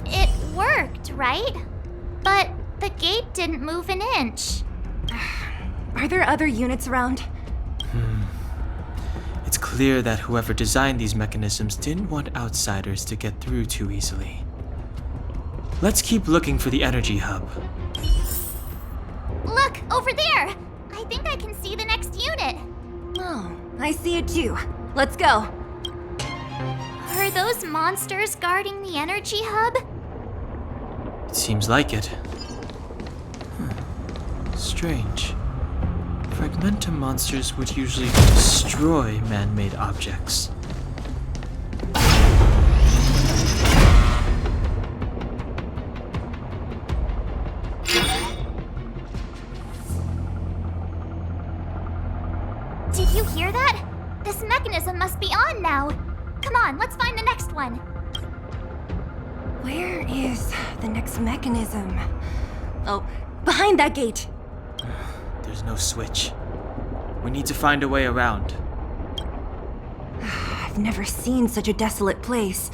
It worked, right? But the gate didn't move an inch. Are there other units around? It's clear that whoever designed these mechanisms didn't want outsiders to get through too easily. Let's keep looking for the energy hub. Look, over there! I think I can see the next unit. Oh, I see it too. Let's go. Are those monsters guarding the energy hub? It seems like it. Strange. Fragmentum monsters would usually destroy man-made objects. Did you hear that? This mechanism must be on now. Come on, let's find the next one. Where is the next mechanism? Oh, behind that gate. There's no switch. We need to find a way around. I've never seen such a desolate place.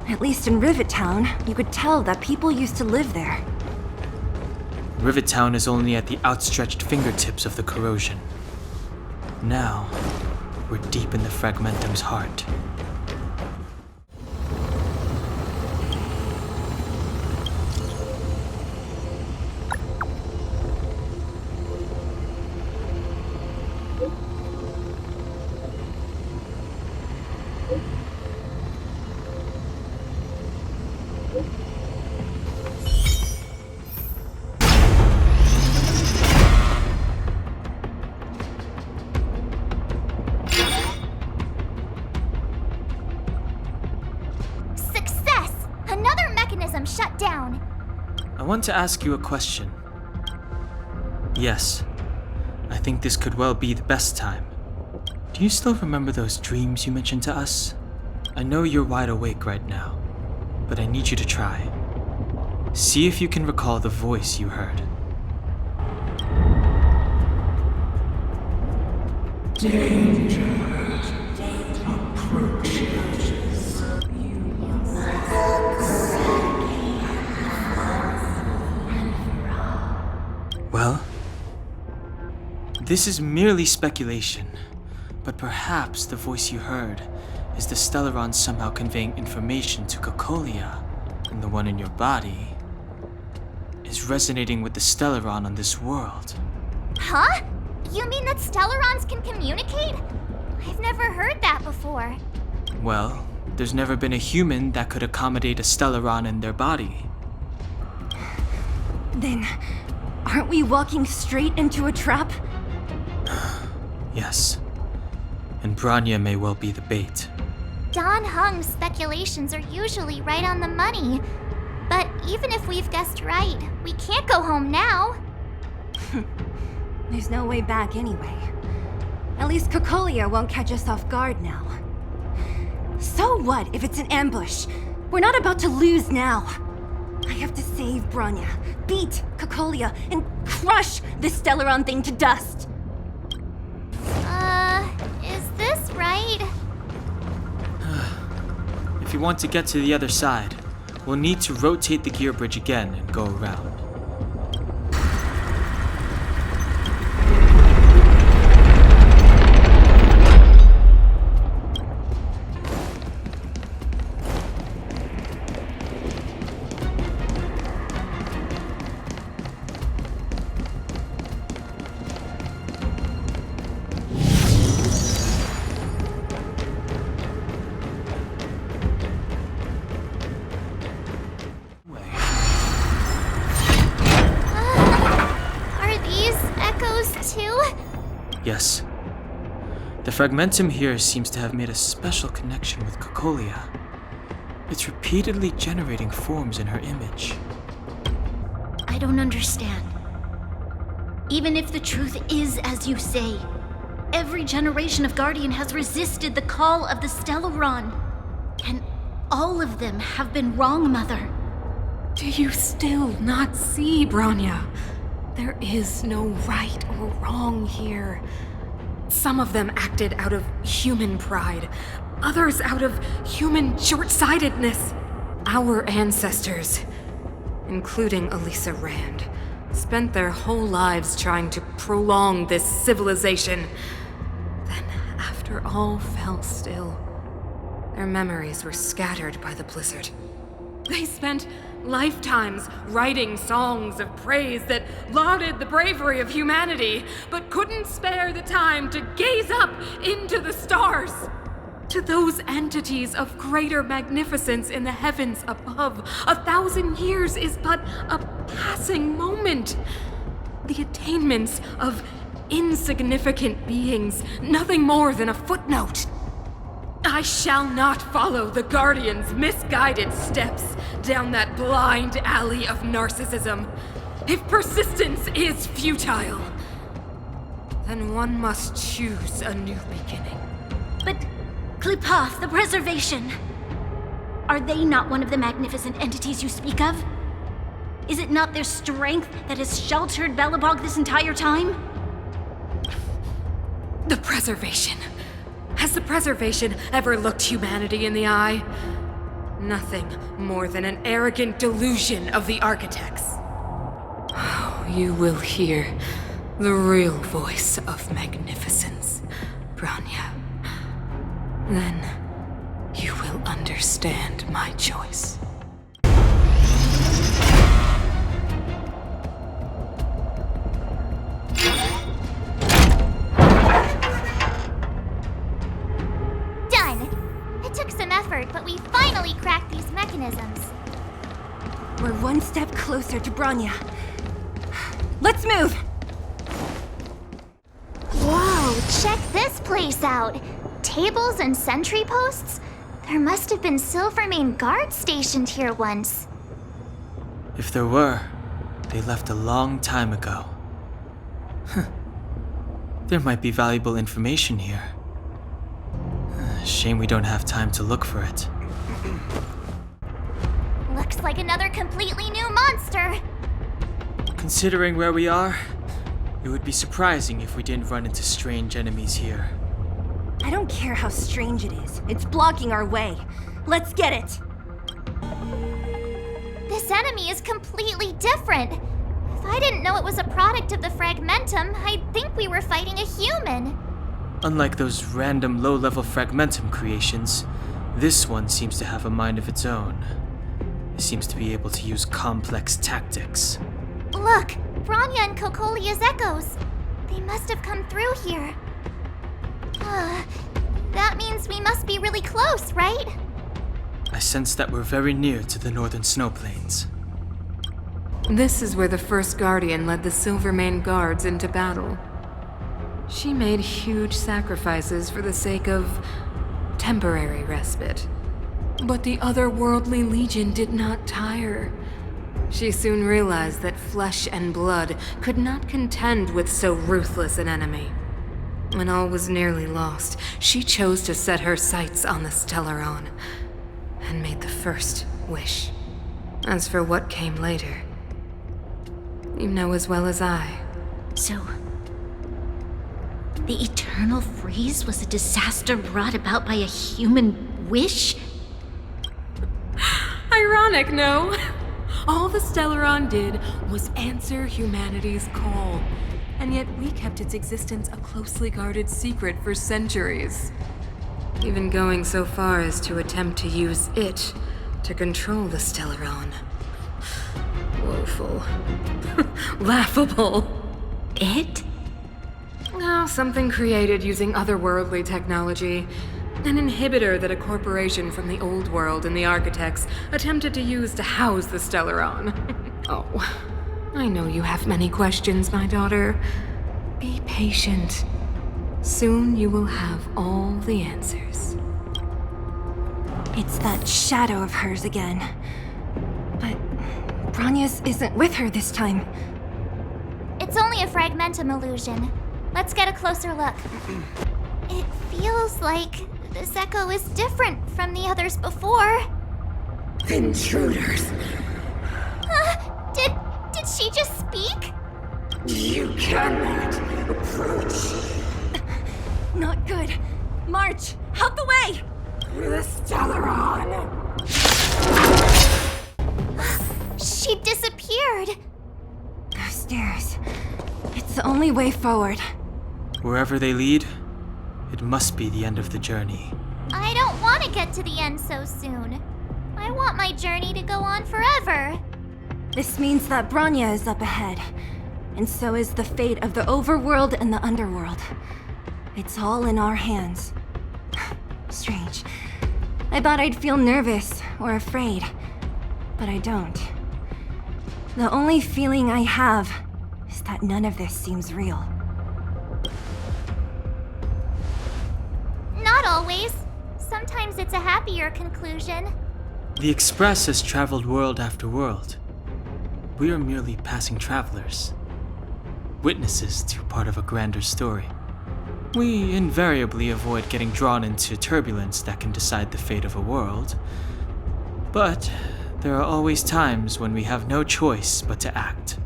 At least in Rivet Town, you could tell that people used to live there. Rivet Town is only at the outstretched fingertips of the corrosion. Now, we're deep in the Fragmentum's heart. Shut down. I want to ask you a question. Yes, I think this could well be the best time. Do you still remember those dreams you mentioned to us? I know you're wide awake right now, but I need you to try. See if you can recall the voice you heard. Danger approaches. Well, this is merely speculation, but perhaps the voice you heard is the Stellaron somehow conveying information to Cocolia, and the one in your body is resonating with the Stellaron on this world. Huh? You mean that Stellarons can communicate? I've never heard that before. Well, there's never been a human that could accommodate a Stellaron in their body. Then, aren't we walking straight into a trap? Yes. And Bronya may well be the bait. Dan Heng's speculations are usually right on the money. But even if we've guessed right, we can't go home now. There's no way back anyway. At least Cocolia won't catch us off guard now. So what if it's an ambush? We're not about to lose now. I have to save Bronya, beat Cocolia, and crush this Stellaron thing to dust. Is this right? If you want to get to the other side, we'll need to rotate the gear bridge again and go around. Yes. The fragmentum here seems to have made a special connection with Cocolia. It's repeatedly generating forms in her image. I don't understand. Even if the truth is as you say, every generation of Guardian has resisted the call of the Stellaron. And all of them have been wrong, Mother. Do you still not see, Bronya? There is no right or wrong here. Some of them acted out of human pride, others out of human short-sightedness. Our ancestors, including Elisa Rand, spent their whole lives trying to prolong this civilization. Then, after all fell still, their memories were scattered by the blizzard. They spent lifetimes writing songs of praise that lauded the bravery of humanity, but couldn't spare the time to gaze up into the stars. To those entities of greater magnificence in the heavens above, 1,000 years is but a passing moment. The attainments of insignificant beings, nothing more than a footnote. I shall not follow the Guardian's misguided steps down that blind alley of narcissism. If persistence is futile, then one must choose a new beginning. But Klipoth, the Preservation, are they not one of the magnificent entities you speak of? Is it not their strength that has sheltered Belobog this entire time? The Preservation. Has the Preservation ever looked humanity in the eye? Nothing more than an arrogant delusion of the architects. Oh, you will hear the real voice of magnificence, Bronya. Then you will understand my choice. But we finally cracked these mechanisms. We're one step closer to Bronya. Let's move! Whoa, check this place out. Tables and sentry posts? There must have been Silvermane guards stationed here once. If there were, they left a long time ago. There might be valuable information here. Shame we don't have time to look for it. Looks like another completely new monster. Considering where we are, it would be surprising if we didn't run into strange enemies here. I don't care how strange it is. It's blocking our way. Let's get it! This enemy is completely different. If I didn't know it was a product of the Fragmentum, I'd think we were fighting a human. Unlike those random low-level Fragmentum creations, this one seems to have a mind of its own. It seems to be able to use complex tactics. Look! Bronya and Cocolia's echoes. They must have come through here. That means we must be really close, right? I sense that we're very near to the northern snow plains. This is where the first Guardian led the Silvermane guards into battle. She made huge sacrifices for the sake of temporary respite. But the otherworldly Legion did not tire. She soon realized that flesh and blood could not contend with so ruthless an enemy. When all was nearly lost, she chose to set her sights on the Stellaron and made the first wish. As for what came later, you know as well as I. So, the Eternal Freeze was a disaster brought about by a human wish? Ironic, no? All the Stellaron did was answer humanity's call, and yet we kept its existence a closely guarded secret for centuries. Even going so far as to attempt to use it to control the Stellaron. Woeful. Laughable. It? Oh, something created using otherworldly technology. An inhibitor that a corporation from the old world and the architects attempted to use to house the Stellaron. Oh, I know you have many questions, my daughter. Be patient. Soon you will have all the answers. It's that shadow of hers again. But Bronya's isn't with her this time. It's only a fragmentum illusion. Let's get a closer look. It feels like this echo is different from the others before. Intruders! Did she just speak? You cannot approach. Not good. March, out the way! The Stellaron! She disappeared. Those stairs. It's the only way forward. Wherever they lead, it must be the end of the journey. I don't want to get to the end so soon. I want my journey to go on forever. This means that Bronya is up ahead. And so is the fate of the overworld and the underworld. It's all in our hands. Strange. I thought I'd feel nervous or afraid, but I don't. The only feeling I have is that none of this seems real. Not always. Sometimes it's a happier conclusion. The Express has traveled world after world. We are merely passing travelers, witnesses to part of a grander story. We invariably avoid getting drawn into turbulence that can decide the fate of a world. But there are always times when we have no choice but to act.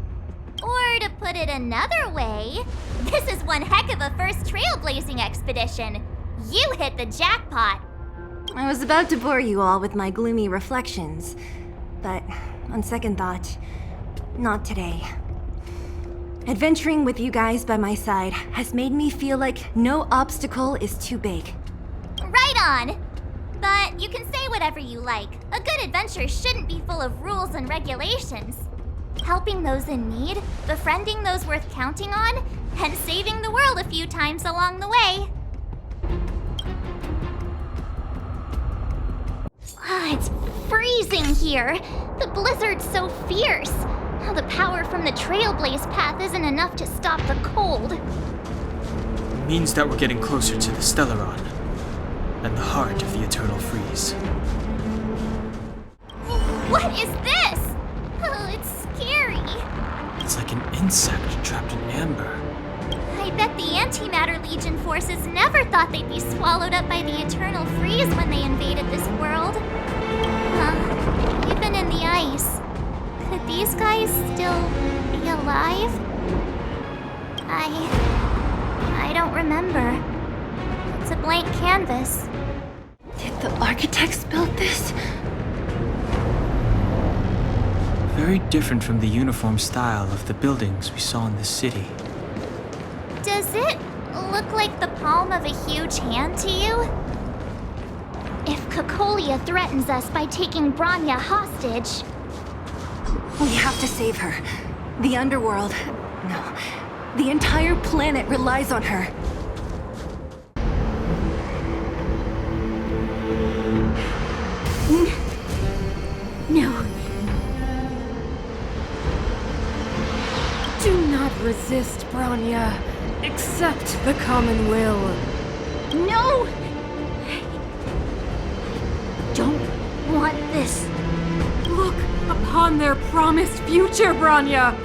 Or to put it another way, this is one heck of a first trailblazing expedition. You hit the jackpot. I was about to bore you all with my gloomy reflections, but on second thought, not today. Adventuring with you guys by my side has made me feel like no obstacle is too big. Right on. But you can say whatever you like. A good adventure shouldn't be full of rules and regulations. Helping those in need, befriending those worth counting on, and saving the world a few times along the way. It's freezing here. The blizzard's so fierce. The power from the Trailblaze path isn't enough to stop the cold. It means that we're getting closer to the Stellaron, and the heart of the Eternal Freeze. What is this? Oh, it's scary. It's like an insect trapped in amber. I bet the Antimatter Legion forces never thought they'd be swallowed up by the Eternal Freeze when they invaded this world. Even in the ice. Could these guys still be alive? I don't remember. It's a blank canvas. Did the architects build this? Very different from the uniform style of the buildings we saw in the city. Does it look like the palm of a huge hand to you? If Cocolia threatens us by taking Bronya hostage... We have to save her. The underworld... No. The entire planet relies on her. No. Do not resist, Bronya. Accept the common will. No! Don't want this. Look upon their promised future, Bronya. A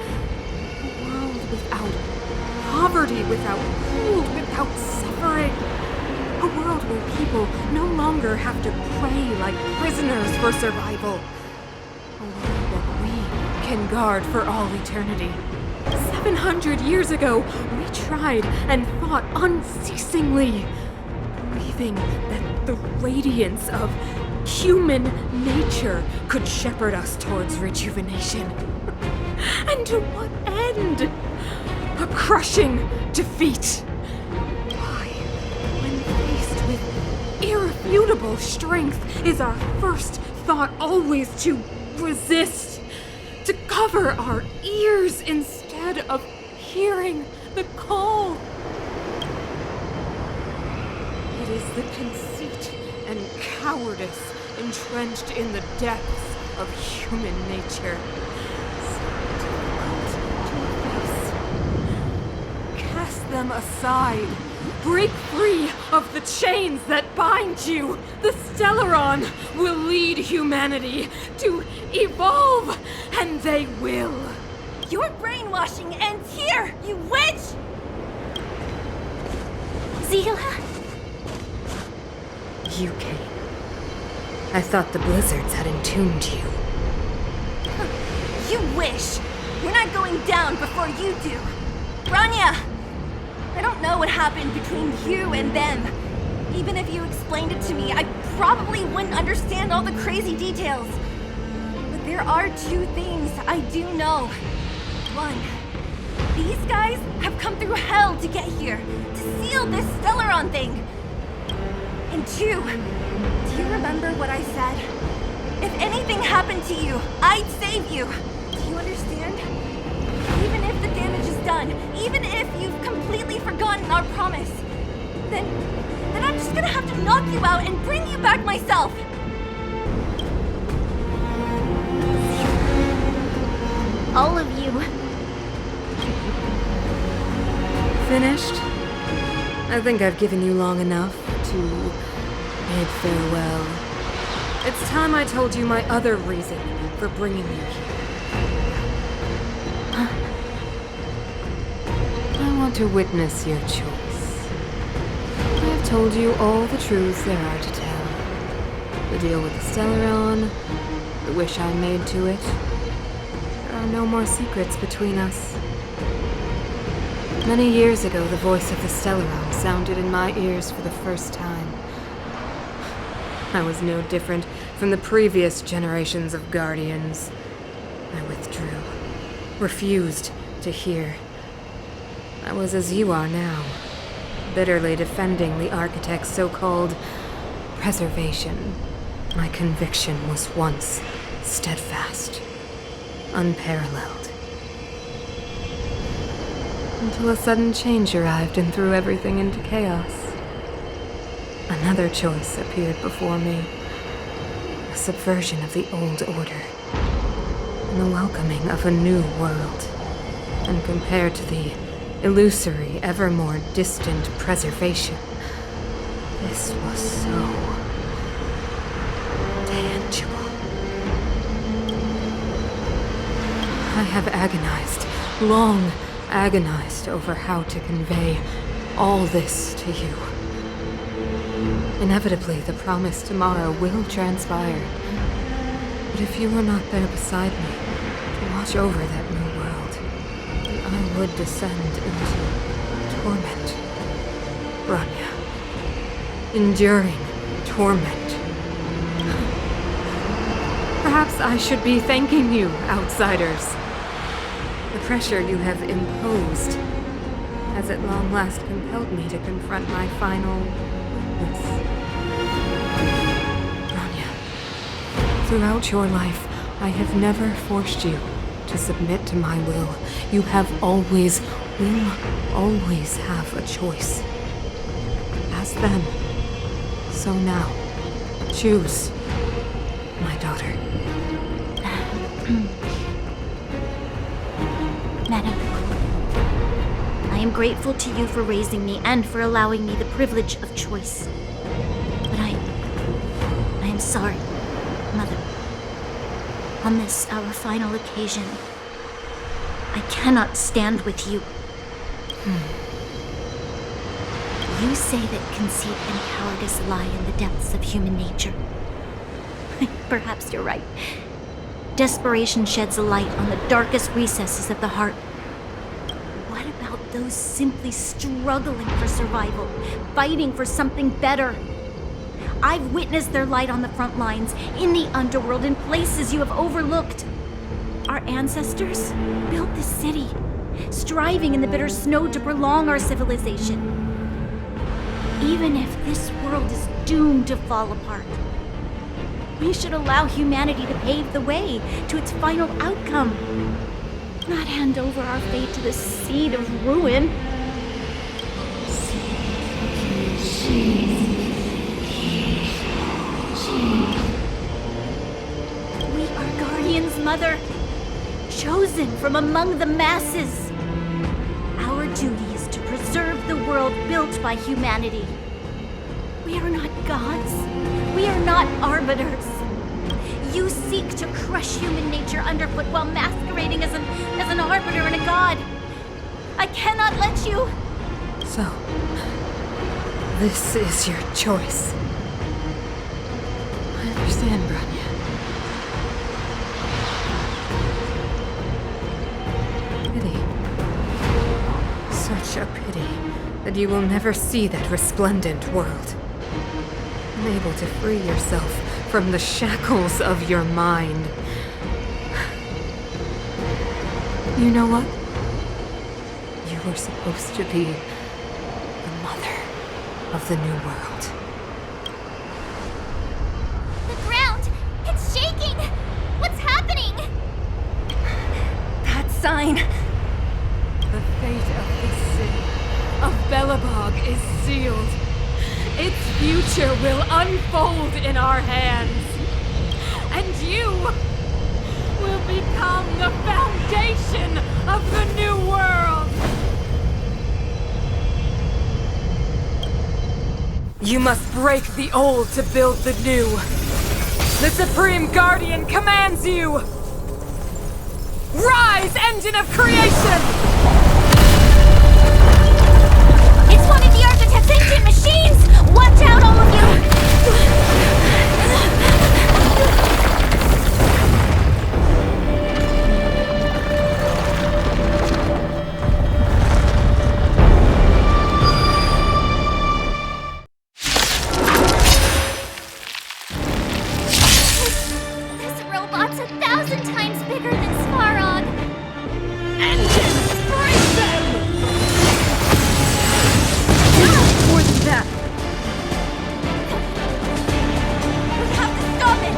world without poverty, without cold, without suffering. A world where people no longer have to pray like prisoners for survival. A world that we can guard for all eternity. 700 years ago, we tried and fought unceasingly, believing that the radiance of human nature could shepherd us towards rejuvenation. And to what end? A crushing defeat. Why, when faced with irrefutable strength, is our first thought always to resist, to cover our ears instead of hearing the call? It is the conceit and cowardice entrenched in the depths of human nature. So difficult to face. Cast them aside Break free of the chains that bind you! The Stellaron will lead humanity to evolve, and they will! Your brainwashing ends here, you witch! Seele? You came. I thought the blizzards had entombed you. You wish! You're not going down before you do! Bronya! I don't know what happened between you and them. Even if you explained it to me, I probably wouldn't understand all the crazy details. But there are two things I do know. One, these guys have come through hell to get here, to seal this Stellaron thing. And two, do you remember what I said? If anything happened to you, I'd save you. Do you understand? Even if the damage is done, even if you've completely forgotten our promise, then I'm just gonna have to knock you out and bring you back myself. All of you. Finished? I think I've given you long enough to bid farewell. It's time I told you my other reason for bringing you here. I want to witness your choice. I've told you all the truths there are to tell. The deal with the Stellaron, the wish I made to it. There are no more secrets between us. Many years ago, the voice of the Stellaron sounded in my ears for the first time. I was no different from the previous generations of Guardians. I withdrew, refused to hear. I was as you are now, bitterly defending the Architect's so-called preservation. My conviction was once steadfast, unparalleled. Until a sudden change arrived and threw everything into chaos. Another choice appeared before me. A subversion of the old order. And the welcoming of a new world. And compared to the illusory, ever more distant preservation, this was so tangible. I have agonized, long agonized over how to convey all this to you. Inevitably, the promised tomorrow will transpire. But if you were not there beside me to watch over that new world, then I would descend into torment. Bronya. Enduring torment. Perhaps I should be thanking you, outsiders. The pressure you have imposed has at long last compelled me to confront my final witness. Bronya, throughout your life, I have never forced you to submit to my will. You have always, will always have a choice. As then, so now. Choose, my daughter. Madam, I am grateful to you for raising me and for allowing me the privilege of choice. But I am sorry, Mother. On this, our final occasion, I cannot stand with you. You say that conceit and cowardice lie in the depths of human nature. Perhaps you're right. Desperation sheds a light on the darkest recesses of the heart. What about those simply struggling for survival, fighting for something better? I've witnessed their light on the front lines, in the underworld, in places you have overlooked. Our ancestors built this city, striving in the bitter snow to prolong our civilization. Even if this world is doomed to fall apart, we should allow humanity to pave the way to its final outcome, not hand over our fate to the seed of ruin. We are Guardians, Mother, chosen from among the masses. Our duty is to preserve of the world built by humanity. We are not gods. We are not arbiters. You seek to crush human nature underfoot while masquerading as an arbiter and a god. I cannot let you. So, this is your choice. I understand, Bronya. Pity. Such a pity that you will never see that resplendent world. Unable to free yourself from the shackles of your mind. You know what? You were supposed to be the mother of the new world. The ground! It's shaking! What's happening? That sign. The fate of this city, of Belobog, is sealed. Its future will unfold in our hands. And you will become the foundation of the new world. You must break the old to build the new. The Supreme Guardian commands you! Rise, engine of creation! It's one of the Architect's ancient machines! Watch out, all of you! This robot's 1,000 times bigger than Svarog. Engines, break them! More than that. We have to stop it!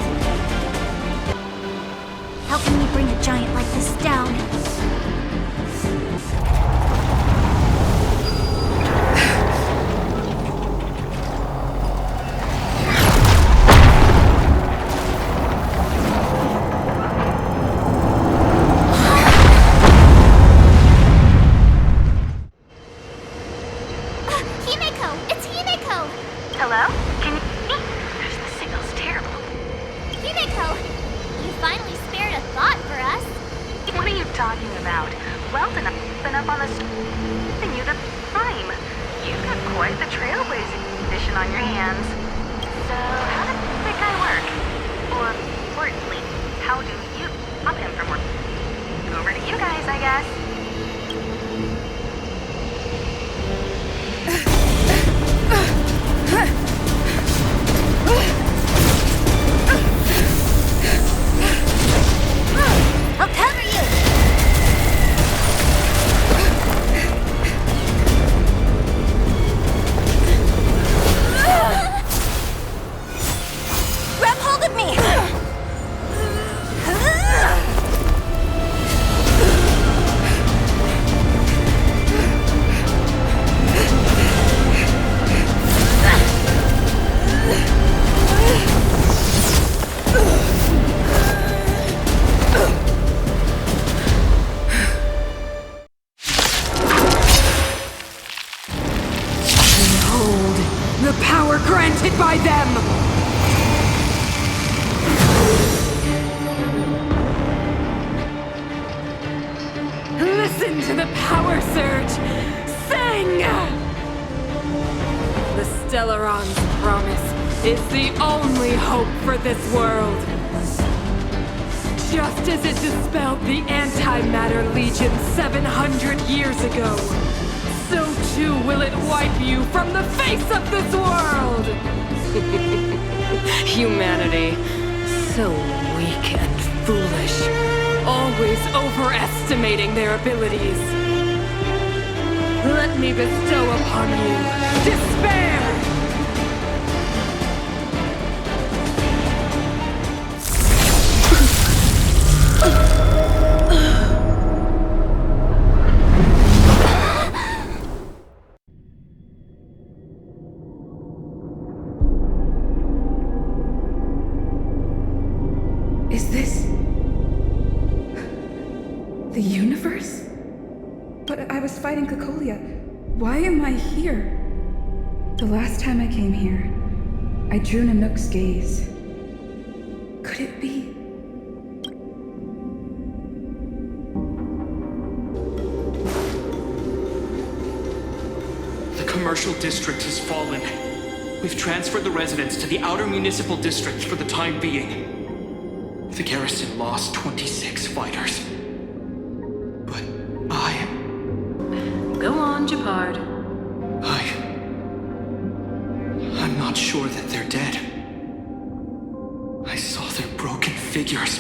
How can we bring a giant like this down? Himeko! It's Himeko! Hello? Can you hear me? The signal's terrible. Himeko! You finally spared a thought for us. What are you talking about? Well enough, been up on the giving you the time. You've got quite the trailblazing condition on your hands. So, how does that guy work? Or, importantly, how do you stop him from working? Over to you guys, I guess. I'll cover you! Grab hold of me! Behold, the power granted by them! Listen to the power surge! Sing! The Stellaron's promise is the only hope for this world. Just as it dispelled the Antimatter Legion 700 years ago, so too will it wipe you from the face of this world! Humanity, so weak and foolish, always overestimating their abilities. Let me bestow upon you despair! Is this the universe? But I was fighting Cocolia. Why am I here? The last time I came here, I drew Nanook's gaze. Could it be? The commercial district has fallen. We've transferred the residents to the outer municipal district for the time being. The garrison lost 26 fighters. But Go on, Gepard. I'm not sure that they're dead. I saw their broken figures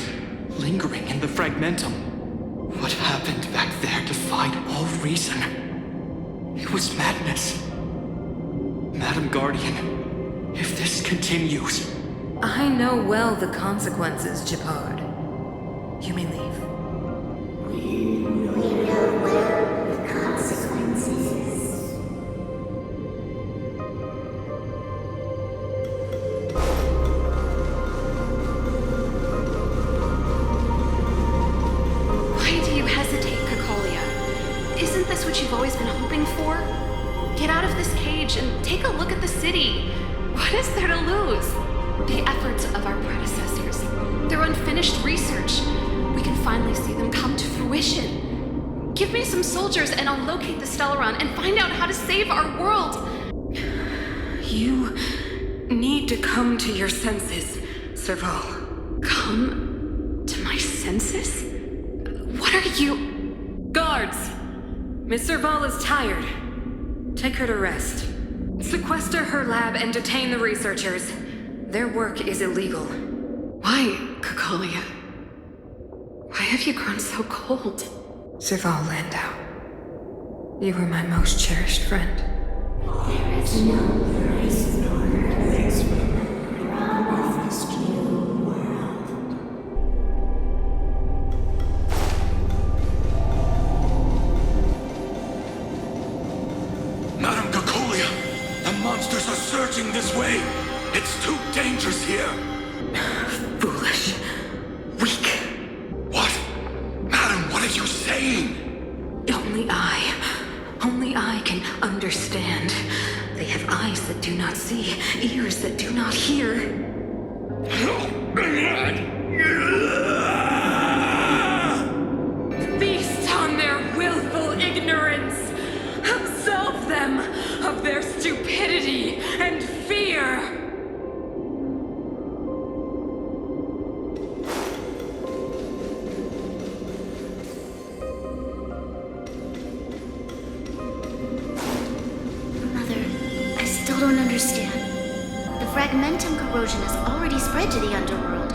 lingering in the fragmentum. What happened back there defied all reason. It was madness. Madam Guardian, if this continues... I know well the consequences, Gepard. You may leave. We know well the consequences. Why do you hesitate, Cocolia? Isn't this what you've always been hoping for? Get out of this cage and take a look at the city. What is there to lose? The efforts of our predecessors, their unfinished research. We can finally see them come to fruition. Give me some soldiers and I'll locate the Stellaron and find out how to save our world. You need to come to your senses, Serval. Come to my senses? What are you... Guards! Miss Serval is tired. Take her to rest. Sequester her lab and detain the researchers. Their work is illegal. Why, Cocolia? Why have you grown so cold? Serval Landau, you were my most cherished friend. There is no place nor place from this new world. Madam Cocolia, the monsters are surging this way. It's too dangerous here. Foolish. Weak. What? Madam, what are you saying? Only I can understand. They have eyes that do not see, ears that do not hear. Feast on their willful ignorance. Absolve them of their stupidity and fear. I don't understand. The fragmentum corrosion has already spread to the underworld.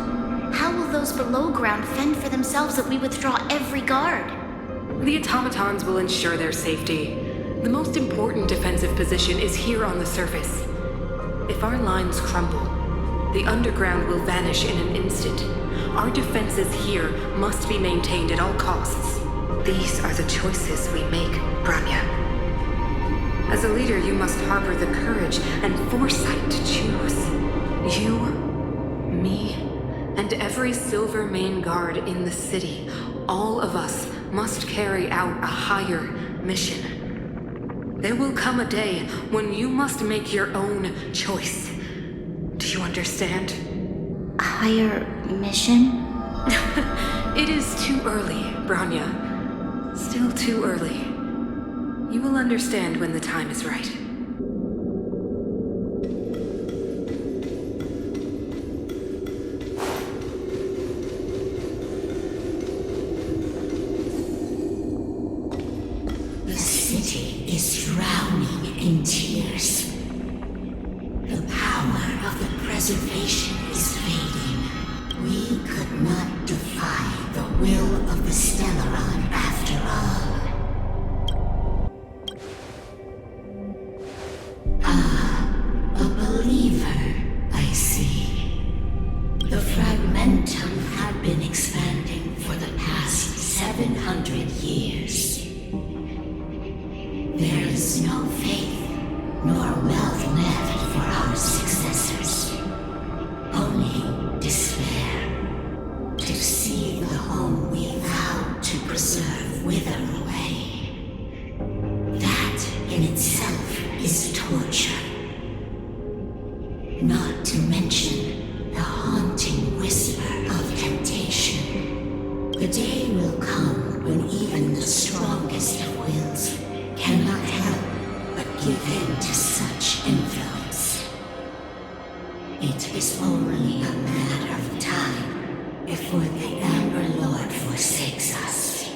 How will those below ground fend for themselves if we withdraw every guard? The automatons will ensure their safety. The most important defensive position is here on the surface. If our lines crumble, the underground will vanish in an instant. Our defenses here must be maintained at all costs. These are the choices we make, Bronya. As a leader, you must harbor the courage and foresight to choose. You, me, and every Silvermane guard in the city, all of us must carry out a higher mission. There will come a day when you must make your own choice. Do you understand? A higher mission? It is too early, Bronya. Still too early. You will understand when the time is right. The city is drowning in tears. The power of the preservation is fading. We could not defy the will of the Stellaron after all. A believer, I see. The fragmentum had been expanding for the past 700 years. There is no faith nor wealth left for our successors. Only despair. To see the home we vowed to preserve wither away. That in The day will come when even the strongest of wills cannot help but give in to such influence. It is only a matter of time before the Amber Lord forsakes us.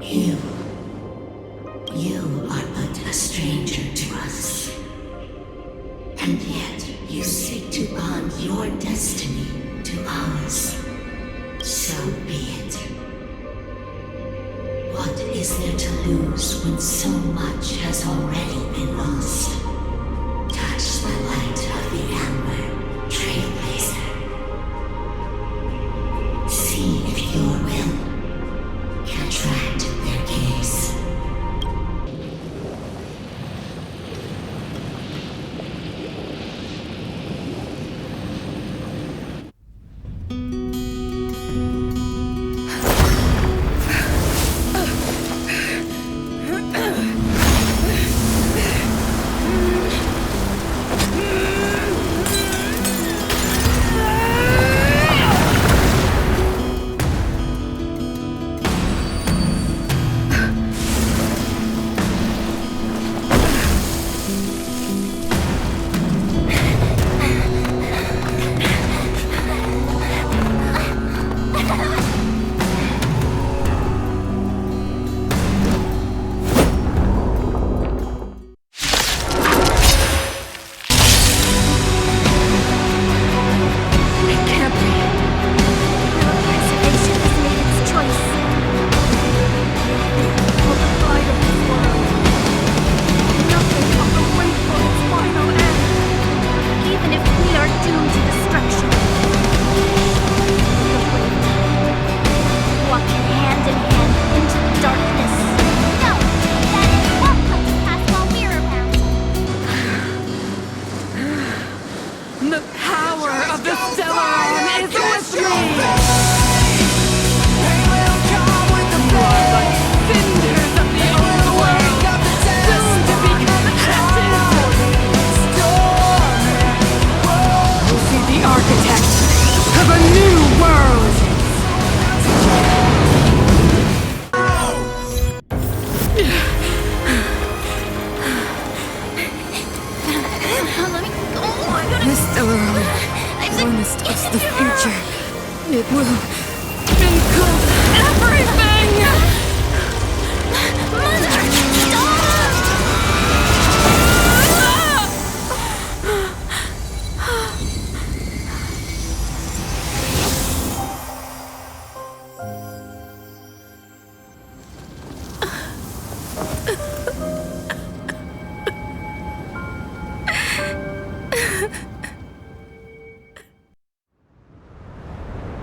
You are but a stranger to us. And yet you seek to bond your destiny to ours. So be it. What is there to lose when so much has already been lost? Touch the light of the Amber, Trailblazer. See if your will can attract their gaze.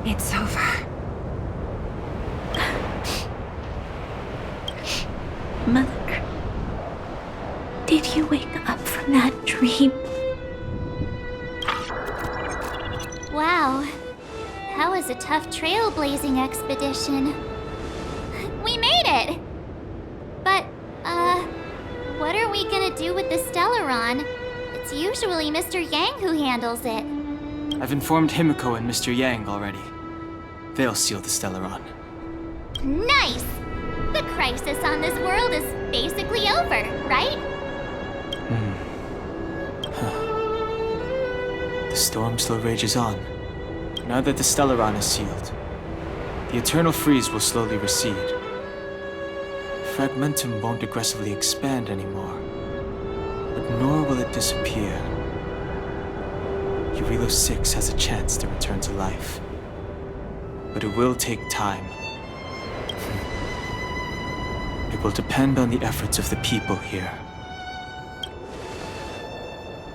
It's over. Mother, did you wake up from that dream? Wow. That was a tough trailblazing expedition. We made it! But, what are we gonna do with the Stellaron? It's usually Mr. Yang who handles it. I've informed Himiko and Mr. Yang already. They'll seal the Stellaron. Nice! The crisis on this world is basically over, right? The storm still rages on. Now that the Stellaron is sealed, the eternal freeze will slowly recede. Fragmentum won't aggressively expand anymore, but nor will it disappear. Urilo 6 has a chance to return to life, but it will take time. It will depend on the efforts of the people here.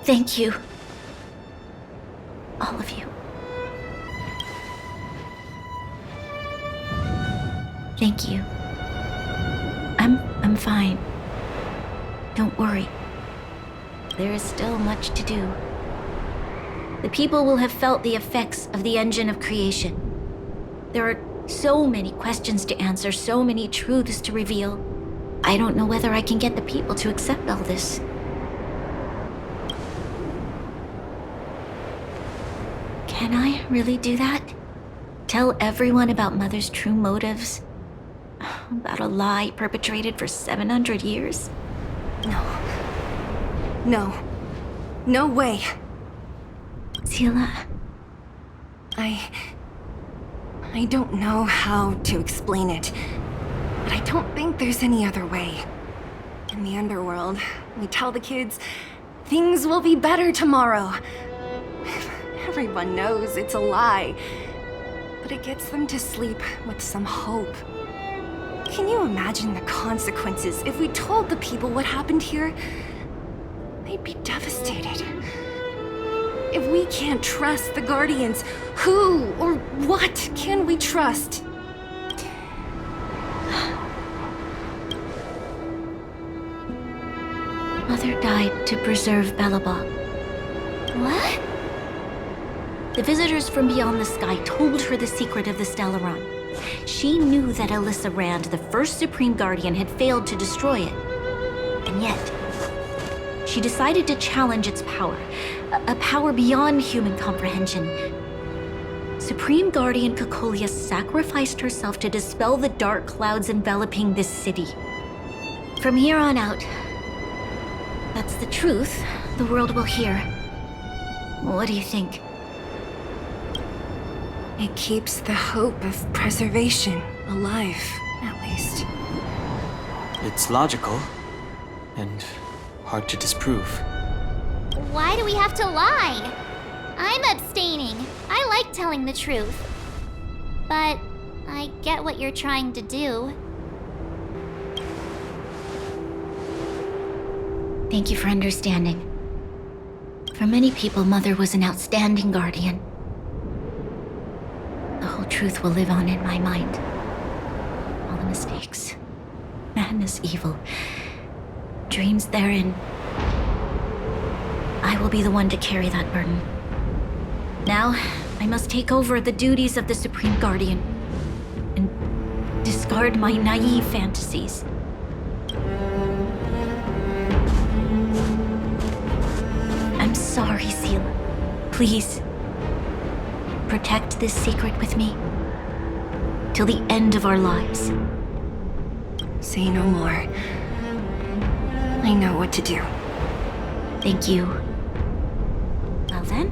Thank you. All of you. Thank you. I'm fine. Don't worry. There is still much to do. The people will have felt the effects of the engine of creation. There are so many questions to answer, so many truths to reveal. I don't know whether I can get the people to accept all this. Can I really do that? Tell everyone about Mother's true motives? About a lie perpetrated for 700 years? No. No way. Seele. I don't know how to explain it, but I don't think there's any other way. In the underworld, we tell the kids, things will be better tomorrow. Everyone knows it's a lie, but it gets them to sleep with some hope. Can you imagine the consequences if we told the people what happened here? They'd be devastated. If we can't trust the Guardians, who or what can we trust? Mother died to preserve Belobog. What? The visitors from beyond the sky told her the secret of the Stellaron. She knew that Alyssa Rand, the first Supreme Guardian, had failed to destroy it. And yet, she decided to challenge its power. A power beyond human comprehension. Supreme Guardian Cocolia sacrificed herself to dispel the dark clouds enveloping this city. From here on out, that's the truth the world will hear. What do you think? It keeps the hope of preservation alive, at least. It's logical, and hard to disprove. Why do we have to lie? I'm abstaining. I like telling the truth. But I get what you're trying to do. Thank you for understanding. For many people, Mother was an outstanding guardian. The whole truth will live on in my mind. All the mistakes, madness, evil, dreams therein. I will be the one to carry that burden. Now, I must take over the duties of the Supreme Guardian and discard my naive fantasies. I'm sorry, Seele. Please, protect this secret with me till the end of our lives. Say no more. I know what to do. Thank you. Well then,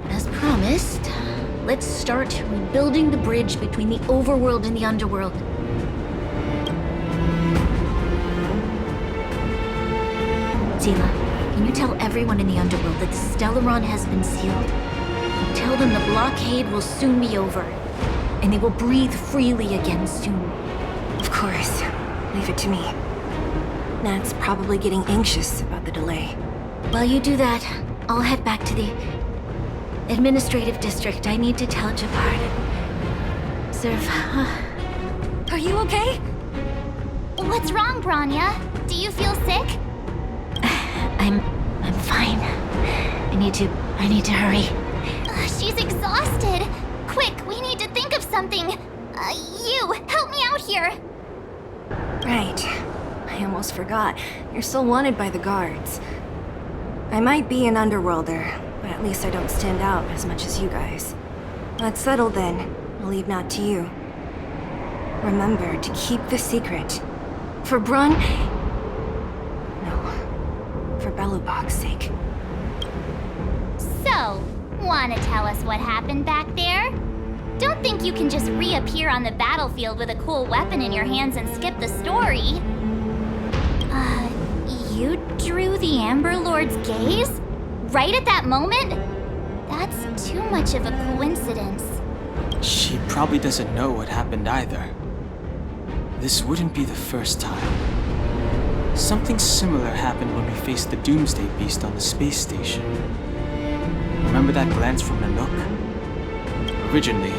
as promised, let's start rebuilding the bridge between the overworld and the underworld. Seele, can you tell everyone in the underworld that the Stellaron has been sealed? Tell them the blockade will soon be over, and they will breathe freely again soon. Of course. Leave it to me. Nat's probably getting anxious about the delay. While you do that, I'll head back to the administrative district. I need to tell Gepard and Serval. Are you okay? What's wrong, Bronya? Do you feel sick? I'm fine. I need to hurry. She's exhausted. Quick, we need to think of something. You, help me out here. Right. I almost forgot. You're still wanted by the guards. I might be an underworlder, but at least I don't stand out as much as you guys. That's settled then. I'll leave Nat to you. Remember to keep the secret. For Bron... No. For Belobog's sake. So, wanna tell us what happened back there? Don't think you can just reappear on the battlefield with a cool weapon in your hands and skip the story. You drew the Amber Lord's gaze? Right at that moment? That's too much of a coincidence. She probably doesn't know what happened either. This wouldn't be the first time. Something similar happened when we faced the Doomsday Beast on the space station. Remember that glance from Nanook? Originally,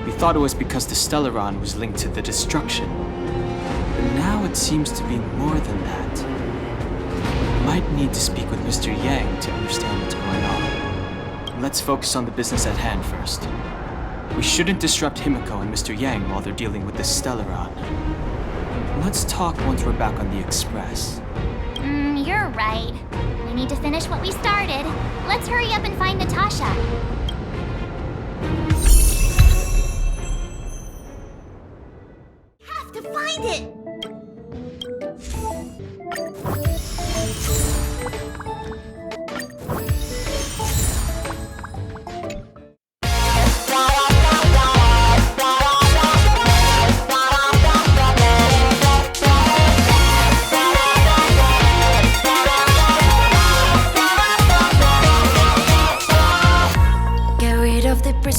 we thought it was because the Stellaron was linked to the destruction. But now it seems to be more than that. We might need to speak with Mr. Yang to understand what's going on. Let's focus on the business at hand first. We shouldn't disrupt Himiko and Mr. Yang while they're dealing with the Stellaron. Let's talk once we're back on the Express. You're right. We need to finish what we started. Let's hurry up and find Natasha. Have to find it!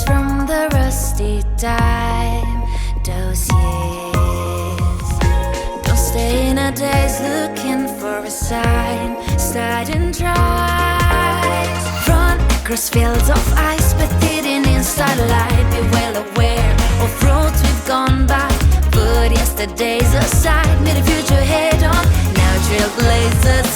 From the rusty time, those years. Don't stay in a daze looking for a sign. Start and try. Run across fields of ice, bathing in starlight. Be well aware of roads we've gone by. Put yesterday's aside, meet the future head on. Now trailblazers